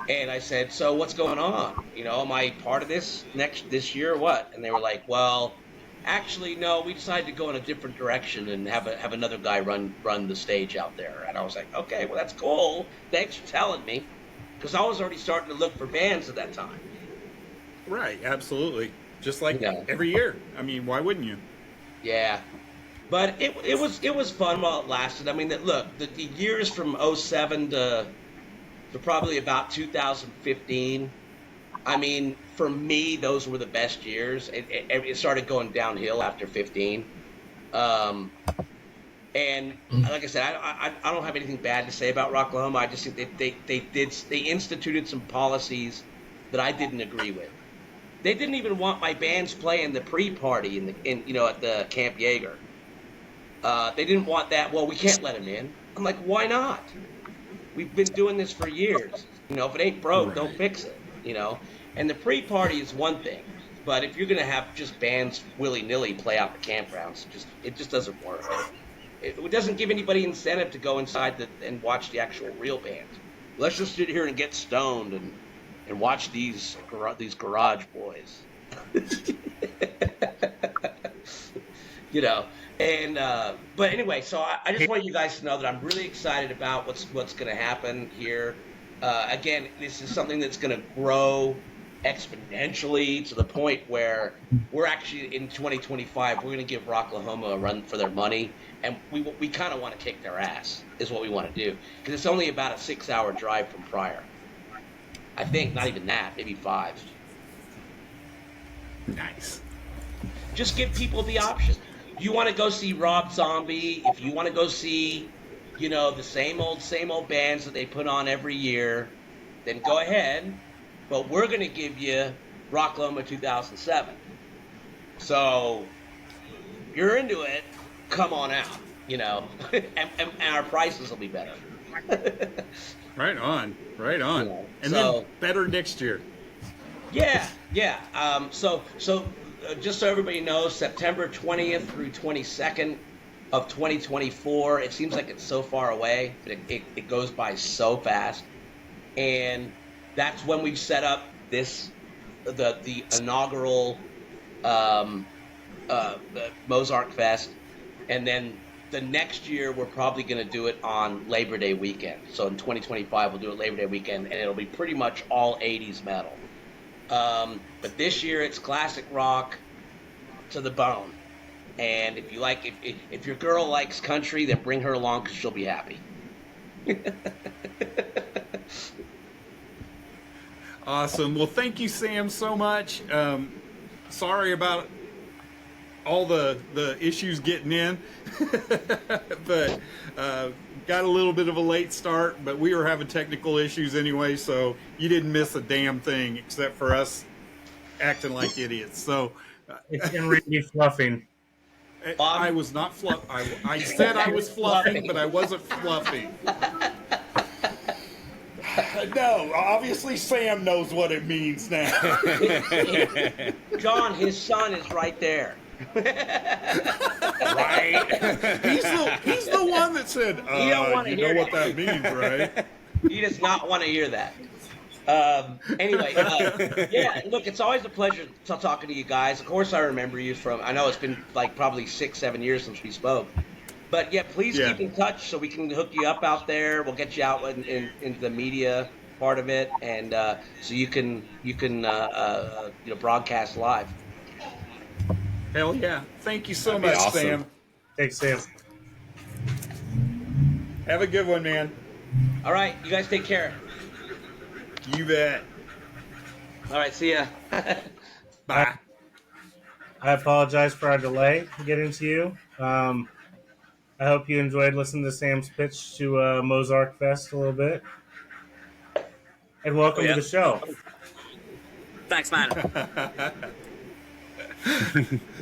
And I said, so what's going on? Am I part of this year or what? And they were like, well, actually, no, we decided to go in a different direction and have another guy run the stage out there. And I was like, okay, well, that's cool. Thanks for telling me. Because I was already starting to look for bands at that time. Right, absolutely. Just like every year. I mean, why wouldn't you? Yeah. But it was fun while it lasted. I mean, the years from 07 to probably about 2015, I mean, for me, those were the best years. It started going downhill after 15. And like I said, I don't have anything bad to say about Rocklahoma. I just think they instituted some policies that I didn't agree with. They didn't even want my bands playing the pre-party at the Camp Jaeger. They didn't want that. Well, we can't let them in. I'm like, why not? We've been doing this for years. You know, if it ain't broke, don't fix it. You know, and the pre-party is one thing, but if you're gonna have just bands willy-nilly play out the campgrounds, it just doesn't work. It doesn't give anybody incentive to go inside and watch the actual real band. Let's just sit here and get stoned and watch these garage boys. You know, and but anyway, so I just want you guys to know that I'm really excited about what's going to happen here. Again, this is something that's going to grow exponentially to the point where we're actually in 2025 we're going to give Rocklahoma a run for their money, and we kind of want to kick their ass is what we want to do, because it's only about a 6-hour drive from Pryor. I think not even that, maybe 5. Nice. Just give people the option. If you want to go see Rob Zombie, if you want to go see, you know, the same old bands that they put on every year, then go ahead. But we're going to give you Rocklahoma 2007. So, if you're into it, come on out, you know, and our prices will be better. Right on. Right on. Yeah. And So- then better next year. Yeah. So just so everybody knows, September 20th through 22nd of 2024. It seems like it's so far away, but it goes by so fast. And that's when we've set up the inaugural Mozart Fest, and then the next year we're probably going to do it on Labor Day weekend. So in 2025 we'll do it Labor Day weekend, and it'll be pretty much all 80s metal. But this year it's classic rock to the bone. And if you like, if your girl likes country, then bring her along because she'll be happy. Awesome. Well, thank you, Sam, so much. Sorry about all the issues getting in, but got a little bit of a late start, but we were having technical issues anyway, so you didn't miss a damn thing except for us acting like idiots. So It's Randy fluffing. I was not fluff. I said I was fluffing, but I wasn't fluffing. No, obviously Sam knows what it means now. John, his son is right there. Right? He's the one that said, You don't wanna you know hear what that means, right? He does not want to hear that. Anyway, yeah, look, it's always a pleasure talking to you guys. Of course, I remember you from, I know it's been like probably 6-7 years since we spoke. But yeah, please keep in touch so we can hook you up out there. We'll get you out into the media part of it, and so you can broadcast live. Hell yeah. Thank you so much, awesome. Sam. Thanks, Sam. Have a good one, man. All right, you guys take care. You bet. All right, see ya. Bye. I apologize for our delay getting to you. I hope you enjoyed listening to Sam's pitch to Mozart Fest a little bit. And welcome to the show. Thanks, man.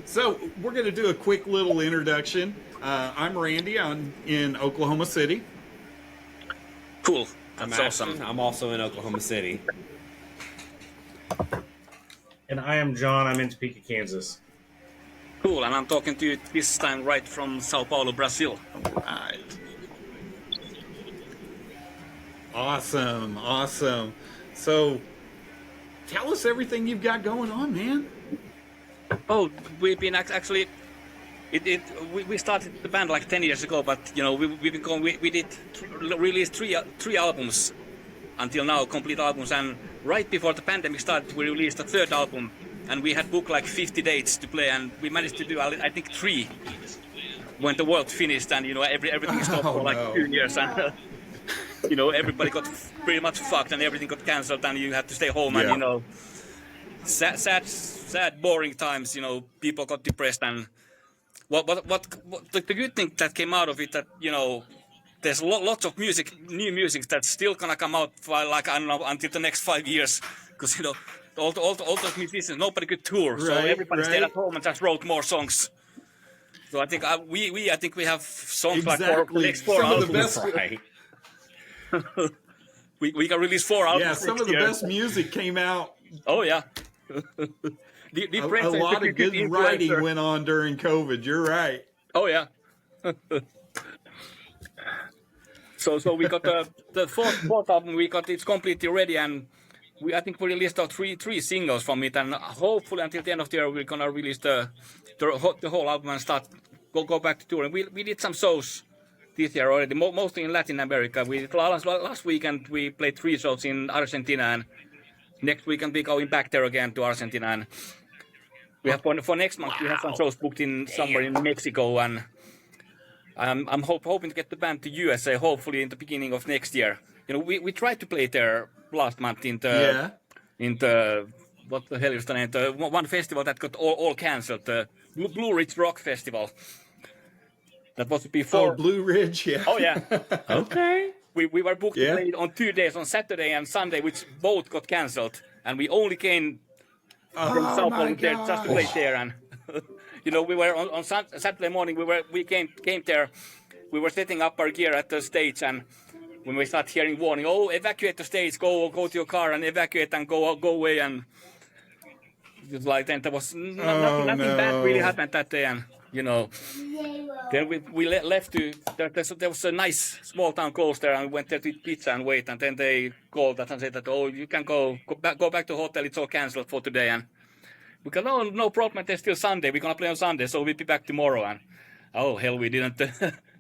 So we're going to do a quick little introduction. I'm Randy. I'm in Oklahoma City. Cool. I'm That's awesome. Ashton. I'm also in Oklahoma City. And I am John. I'm in Topeka, Kansas. Cool, and I'm talking to you this time right from Sao Paulo, Brazil. Right. Awesome. Awesome. So tell us everything you've got going on, man. Oh, we've been actually. We started the band like 10 years ago, but you know we've been going. We did released three albums until now, complete albums, and right before the pandemic started, we released a third album, and we had booked like 50 dates to play, and we managed to do I think 3 when the world finished, and you know everything stopped for like 2 years, and you know everybody got pretty much fucked, and everything got cancelled, and you had to stay home, and you know sad, boring times. You know, people got depressed, and what the good thing that came out of it, that you know there's lots of new music that's still gonna come out for like I don't know until the next 5 years, because you know all those musicians, nobody could tour, so everybody stayed at home and just wrote more songs. So I think I think we have songs Exactly. like for next 4 Some of the albums. best. Right. We can release 4 albums. Yeah, some of the best music came out. Oh yeah. A lot of good writing went on during COVID. You're right. Oh yeah. So we got the fourth album. We got it's completely ready, and I think we released three singles from it, and hopefully until the end of the year we're gonna release the whole album and start go back to touring. We did some shows this year already, mostly in Latin America. We did last weekend we played 3 shows in Argentina, and next weekend we're going back there again to Argentina. And we have for next month we have some shows booked in somewhere in Mexico, and I'm hoping to get the band to USA hopefully in the beginning of next year. You know, we tried to play there last month in the what the hell is the name? The one festival that got all cancelled, the Blue Ridge Rock Festival. That was before. Oh, Blue Ridge, yeah. Oh yeah. Okay. We were booked to play on 2 days, on Saturday and Sunday, which both got cancelled, and we only came from South Poland there just to play there. And you know, we were on Saturday morning. We came there. We were setting up our gear at the stage, and when we start hearing warning, oh, evacuate the stage, go to your car and evacuate and go away, and it was like then there was nothing bad really happened that day, and you know. Then we left to there was a nice small town close there, and we went there to eat pizza and wait, and then they called us and said that, oh, you can go back to the hotel, it's all cancelled for today. And we go, no problem, there's still Sunday, we're gonna play on Sunday, so we'll be back tomorrow. And oh hell, we didn't.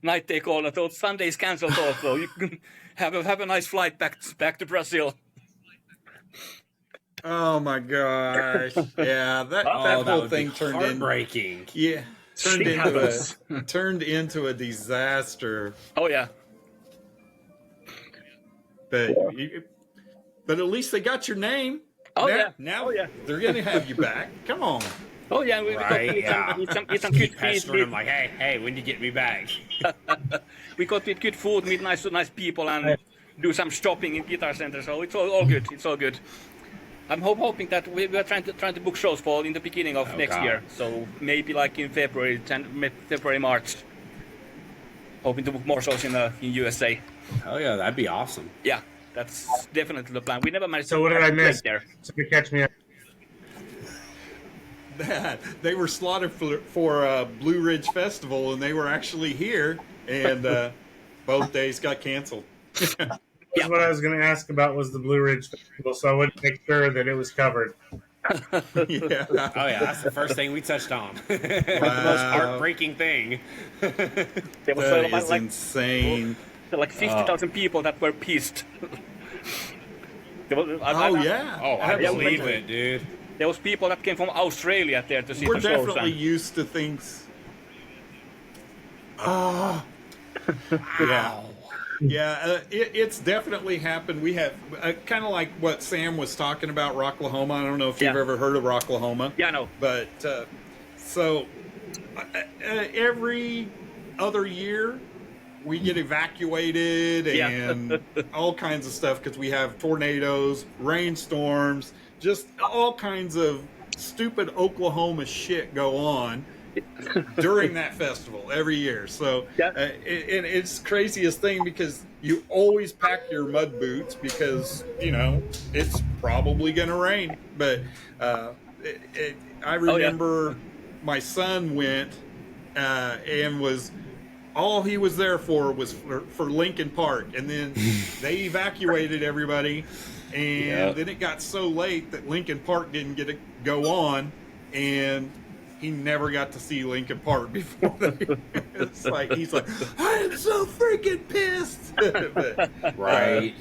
Night they called us, oh, Sunday is cancelled also. You can have a nice flight back to Brazil. Oh my gosh! Yeah, that whole thing turned heartbreaking. Turned into a disaster. Oh yeah. But at least they got your name. Oh now they're gonna have you back. Come on. Oh yeah, we got eat some good food. I'm like, hey, when you get me back? We got to eat good food, meet nice people, and do some shopping in Guitar Center. So it's all good. It's all good. I'm hoping that we are trying to book shows for in the beginning of next year. So maybe like in February, March. Hoping to book more shows in USA. Oh yeah, that'd be awesome. Yeah, that's definitely the plan. We never managed. So what did I miss? There. So you catch me up. That they were slotted for Blue Ridge Festival, and they were actually here, and both days got canceled. That's what I was going to ask about was the Blue Ridge Festival, so I would make sure that it was covered. Yeah. Oh yeah, that's the first thing we touched on. The most heartbreaking thing. There was That is insane. Like 50,000 people that were pissed. I believe it, dude. There was people that came from Australia there to see We're the shows. definitely used to things. Oh. Wow. Yeah, it's definitely happened. We have kind of like what Sam was talking about, Rocklahoma. I don't know if you've ever heard of Rocklahoma. Yeah, I know. But so every other year we get evacuated and all kinds of stuff because we have tornadoes, rainstorms, just all kinds of stupid Oklahoma shit go on during that festival every year. So it's craziest thing because you always pack your mud boots because you know it's probably gonna rain. But I remember my son went and was all he was there for was for Lincoln Park, and then they evacuated everybody, and then it got so late that Lincoln Park didn't get to go on, and he never got to see Lincoln Park before. It's like he's like, I'm so freaking pissed. But, Right.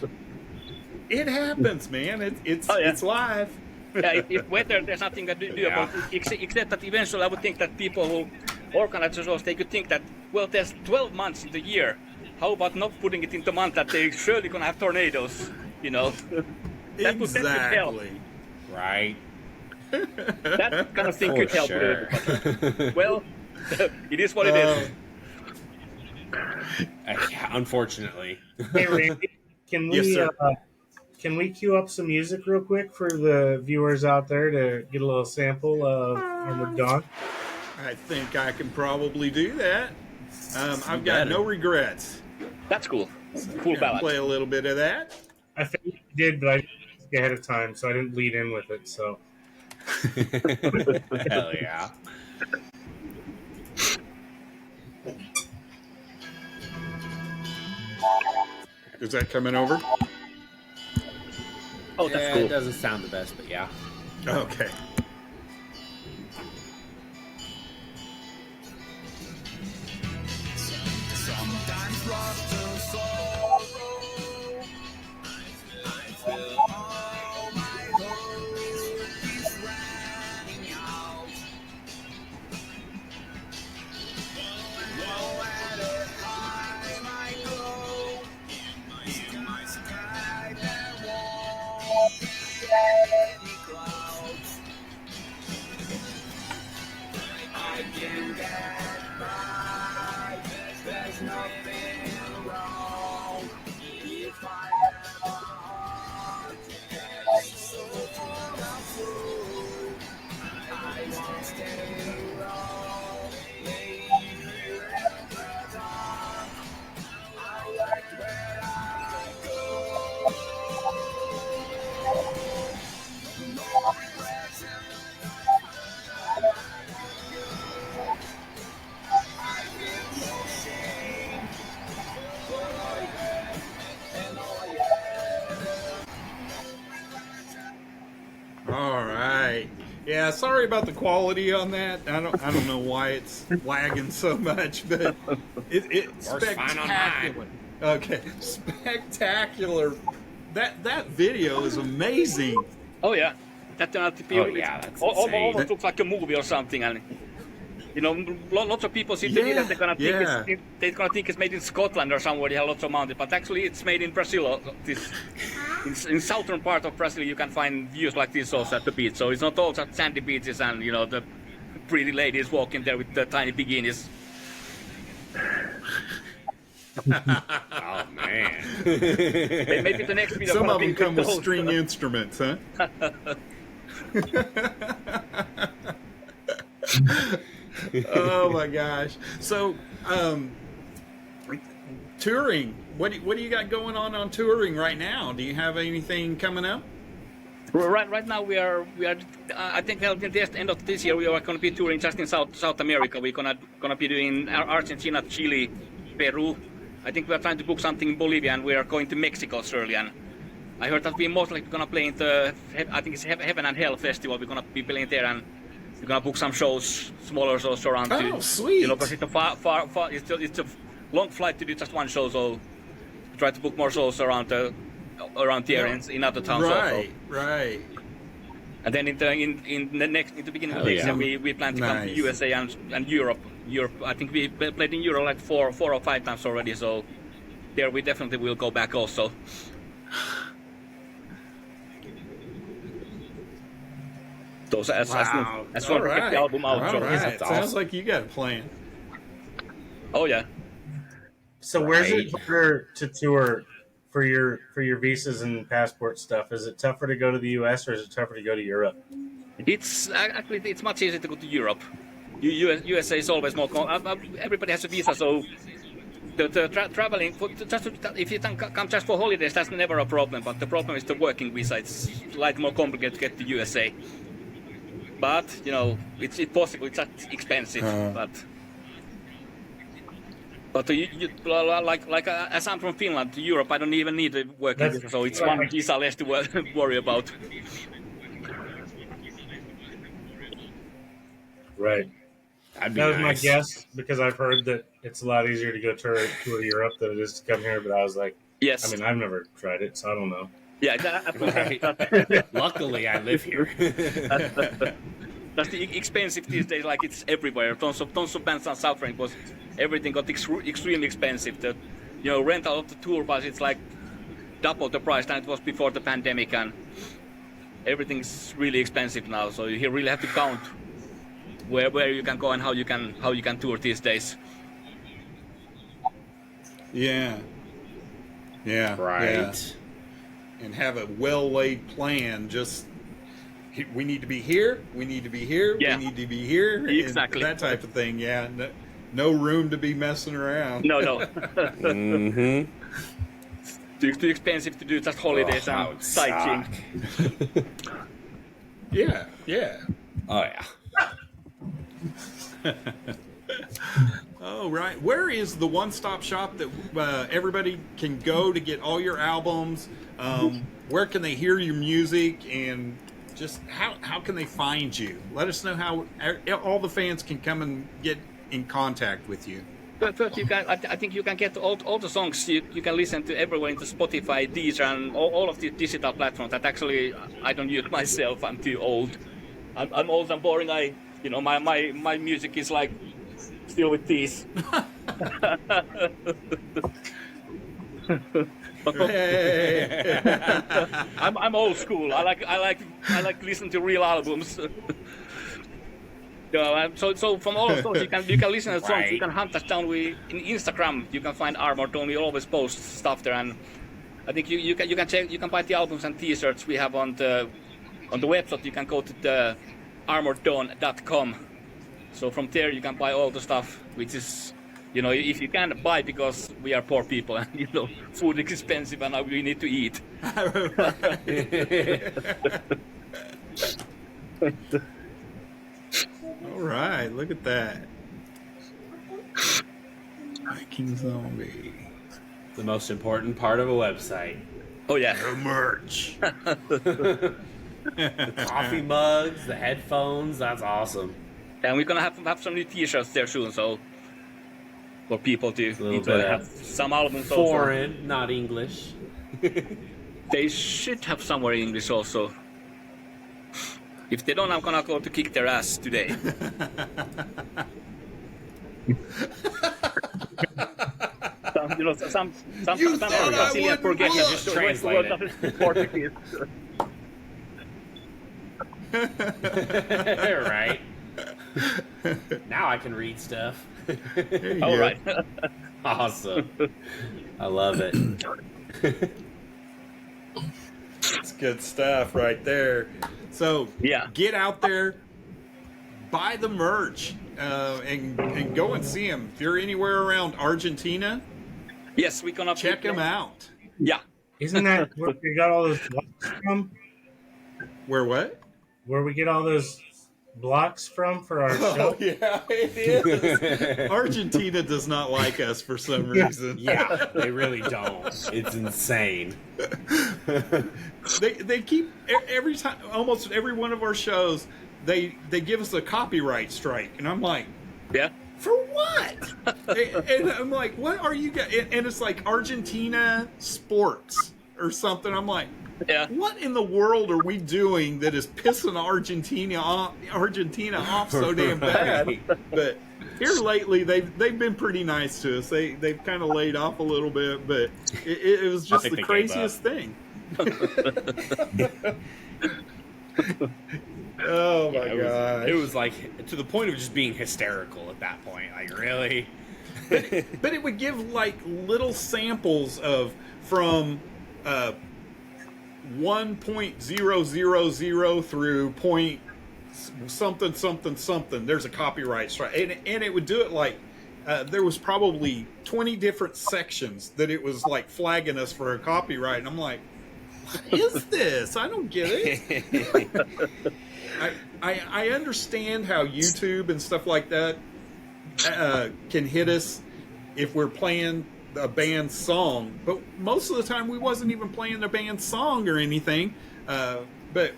It happens, man. It's live. If weather, there's nothing to do about it, except that eventually I would think that people who organize the shows, they could think that, well, there's 12 months in the year. How about not putting it in the month that they're surely going to have tornadoes, you know? That would help. Right. That kind of thing For could help. sure. But, well, it is what it is. Yeah, unfortunately. Hey, Randy, can we Yes, sir. Can we cue up some music real quick for the viewers out there to get a little sample of ArmoredDawn? I think I can probably do that. I've got no regrets. That's cool. Cool ballad. Play a little bit of that. I think you did, but I didn't ask ahead of time, so I didn't lead in with it. So Hell yeah. Is that coming over? Oh, that's Yeah, cool. it doesn't sound the best, but yeah. Okay. All right. Yeah, sorry about the quality on that. I don't know why it's lagging so much, but it's Works fine on spectacular. Okay, spectacular. That video is amazing. Oh yeah, that turned out to be. Oh, yeah, that's insane. almost looks like a movie or something, and you know, lots of people see the video, they're gonna think it's made in Scotland or somewhere. They have lots of mountains, but actually it's made in Brazil. In southern part of Brazil, you can find views like this also at the beach. So it's not all just sandy beaches and you know the pretty ladies walking there with the tiny bikinis. Oh, man. Maybe the next video. Some gonna of them be come with those. string instruments, huh? Oh my gosh! So, touring. What do you got going on touring right now? Do you have anything coming up? Right now we are. I think at the end of this year we are going to be touring just in South America. We're gonna be doing Argentina, Chile, Peru. I think we are trying to book something in Bolivia, and we are going to Mexico shortly. And I heard that we're most likely gonna play in the I think it's Heaven and Hell festival. We're gonna be playing there, and we're gonna book some shows, smaller shows around. Oh, sweet! You know, because it's a far. It's a long flight to do just one show, so try to book more shows around the area in other towns also. Right. And then in the beginning of next year, we plan to come to USA and Europe. I think we played in Europe like four or five times already. So there we definitely will go back also. Those as well as get the album out. All So right. Awesome. Sounds like you got a plan. Oh yeah. So where's it harder to tour for your visas and passport stuff? Is it tougher to go to the U.S. or is it tougher to go to Europe? It's actually it's much easier to go to Europe. USA is always more. Everybody has a visa, so the traveling if you come just for holidays, that's never a problem. But the problem is the working visa. It's slightly more complicated to get to USA. But you know, it's possible. It's just expensive. But as I'm from Finland to Europe, I don't even need a working visa, so it's one visa less to worry about. Right. That'd be That was my nice. guess because I've heard that it's a lot easier to go tour Europe than it is to come here. But I was like, Yes. I mean, I've never tried it, so I don't know. Yeah. Luckily, I live here. That's the expensive these days. Like it's everywhere. Tons of bands are suffering because everything got extremely expensive. The rental of the tour bus, it's like double the price than it was before the pandemic, and everything's really expensive now. So you really have to count where you can go and how you can tour these days. Yeah. Right. Yeah. And have a well-laid plan. Just we need to be here, we need to be here, Yeah. we need to be here, Exactly. and that type of thing. Yeah, no room to be messing around. No. Mm-hmm. Too expensive to do just holidays that and would sightseeing. suck. Yeah. Oh yeah. Oh, right. Where is the one-stop shop that everybody can go to get all your albums? Where can they hear your music? And just how can they find you? Let us know how all the fans can come and get in contact with you. But first, you can. I think you can get all the songs. You can listen to everywhere into Spotify, Deezer, and all of the digital platforms. That actually I don't use myself. I'm too old. I'm old and boring. My music is like still with these. Hey. I'm old school. I like listen to real albums. So from all of those, you can listen to songs. Right. You can hunt us down. In Instagram, you can find ArmoredDawn. We always post stuff there, and I think you can check. You can buy the albums and T-shirts we have on the website. You can go to the ArmoredDawn.com. So from there, you can buy all the stuff, which is, if you can buy, because we are poor people and food is expensive and we need to eat. All right, look at that. Viking Zombie. The most important part of a website. Oh yeah. The merch. The coffee mugs, the headphones. That's awesome. And we're gonna have some new T-shirts there soon, so for people to little bit have of some albums also. Foreign, not English. They should have somewhere in English also. If they don't, I'm gonna go to kick their ass today. Some Brazilian forget to just translate it. Portuguese. Right. Now I can read stuff. All right. Awesome. I love it. It's good stuff right there. So Yeah. get out there, buy the merch, and go and see them. If you're anywhere around Argentina, Yes, we're gonna check them out. Yeah. Isn't that where we got all those blocks from? Where what? Where we get all those blocks from for our show? Oh yeah, it is. Argentina does not like us for some reason. Yeah, they really don't. It's insane. They keep every time, almost every one of our shows, they give us a copyright strike, and I'm like, Yeah. for what? And I'm like, what are you guys? And it's like Argentina sports or something. I'm like, Yeah. what in the world are we doing that is pissing Argentina off so damn bad? Right. But here lately, they've been pretty nice to us. They've kind of laid off a little bit, but it was just think the they craziest thing. Oh my god! It was like to the point of just being hysterical at that point. Like, really? But it would give like little samples from 1.000 through point something. There's a copyright strike, and it would do it like there was probably 20 different sections that it was like flagging us for a copyright, and I'm like, what is this? I don't get it. I understand how YouTube and stuff like that can hit us if we're playing a band's song, but most of the time we wasn't even playing a band's song or anything. But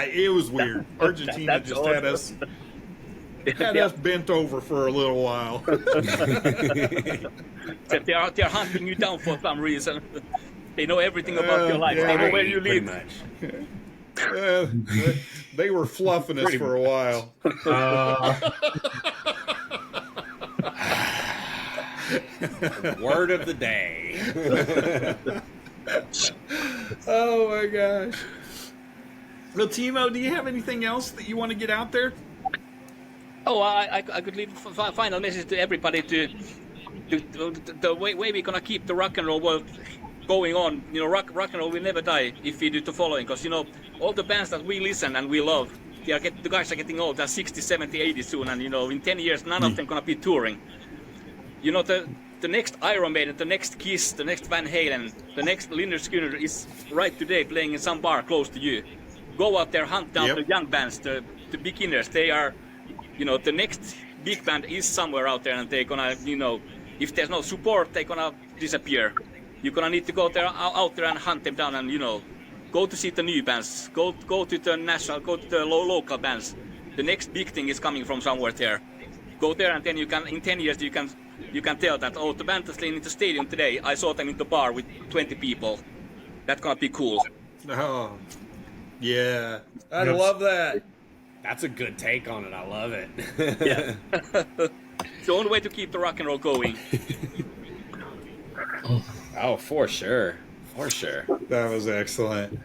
it was weird. Argentina that's just had us bent over for a little while. They're hunting you down for some reason. They know everything about your life. yeah. They know where you Pretty live. much. They were fluffing us for a while. Word of the day. Oh my gosh. Well, Timo, do you have anything else that you want to get out there? Oh, I could leave a final message to everybody to the way we're gonna keep the rock and roll world going on. You know, rock and roll will never die if we do the following, because you know all the bands that we listen and we love, the guys are getting old. They're 60, 70, 80 soon, and you know in 10 years none of them gonna be touring. You know the next Iron Maiden, the next Kiss, the next Van Halen, the next Lynyrd Skynyrd is right today playing in some bar close to you. Go out there, hunt down the young bands, the beginners. They are, you know, the next big band is somewhere out there, and they're gonna, you know, if there's no support, they're gonna disappear. You're gonna need to go there, out there and hunt them down, and you know, go to see the new bands, go to the national, go to the local bands. The next big thing is coming from somewhere there. Go there, and then you can, in 10 years, you can tell that, oh, the band is playing in the stadium today. I saw them in the bar with 20 people. That's gonna be cool. Oh, yeah. I love that. That's a good take on it. I love it. Yeah. It's the only way to keep the rock and roll going. Oh, for sure. For sure. That was excellent.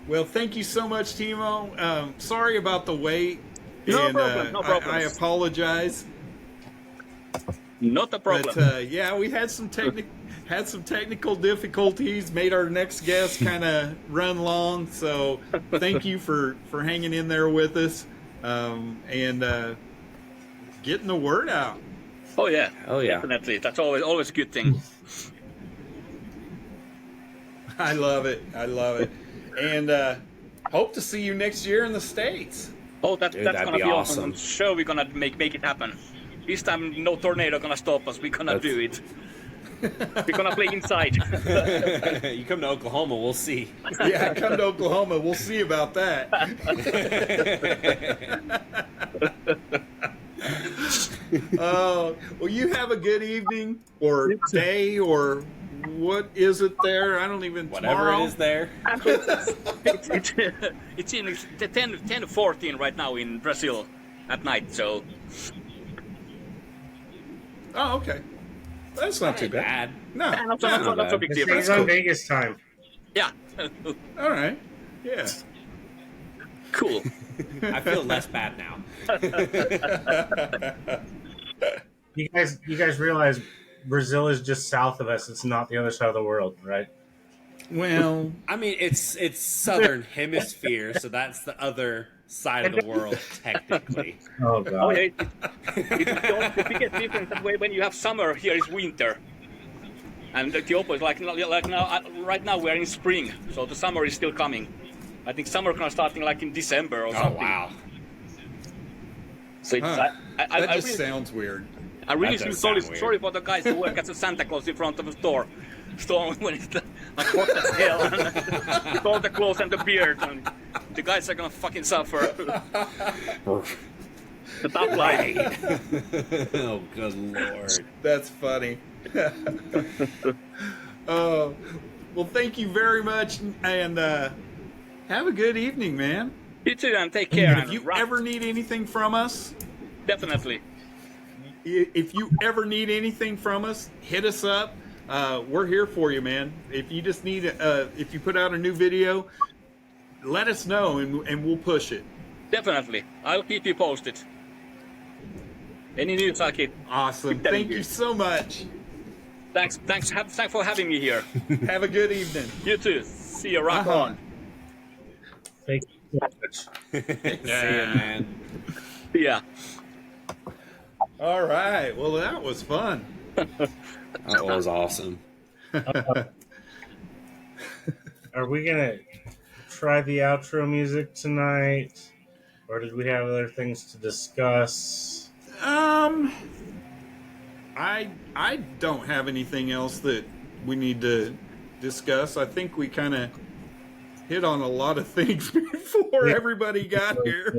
Well, thank you so much, Timo. Sorry about the wait. No problem. No problem. I apologize. Not a problem. But yeah, we had some technical difficulties. Made our next guest kind of run long. So thank you for hanging in there with us and getting the word out. Oh yeah. Oh yeah. Definitely. That's always a good thing. I love it. I love it. And hope to see you next year in the States. Oh, that's gonna be awesome. I'm awesome. sure we're gonna make it happen. This time, no tornado gonna stop us. We're gonna do it. We're gonna play inside. You come to Oklahoma, we'll see. Yeah, come to Oklahoma. We'll see about that. Oh, well, you have a good evening or day or what is it there? I don't even. Whatever tomorrow? it is there. It's in 10:14 right now in Brazil at night. So. Oh, okay. That's not too bad. No, Not so big It's difference. on Vegas time. Yeah. All right. Yeah. Cool. I feel less bad now. You guys realize Brazil is just south of us. It's not the other side of the world, right? Well, I mean, it's southern hemisphere, so that's the other side of the world, technically. Oh god. Oh yeah. It's the biggest difference that when you have summer, here is winter. And the opposite, like now, right now we're in spring, so the summer is still coming. I think summer gonna starting like in December or something. Oh wow! So it's, that I just really, sounds weird. I really That feel does sorry, sound weird. sorry for the guys who work as a Santa Claus in front of a store when it's like what the hell, and with all the clothes and the beard, and the guys are gonna fucking suffer. The top line. Oh, good lord! That's funny. Oh, well, thank you very much, and have a good evening, man. You too, and take care. If you ever need anything from us, definitely. if you ever need anything from us, hit us up. We're here for you, man. If you just need, if you put out a new video, let us know, and we'll push it. Definitely. I'll keep you posted. Any news, I'll keep. Awesome. Thank you so much. Thanks for having me here. Have a good evening. You too. See you. Rock on. Thank you so much. See ya, man. Yeah. All right. Well, that was fun. That was awesome. Are we gonna try the outro music tonight, or did we have other things to discuss? I don't have anything else that we need to discuss. I think we kind of hit on a lot of things before everybody got here.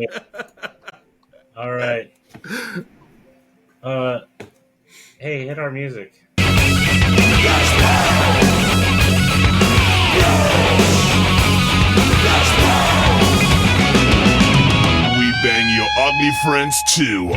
All right. Hey, hit our music. We bang your ugly friends too.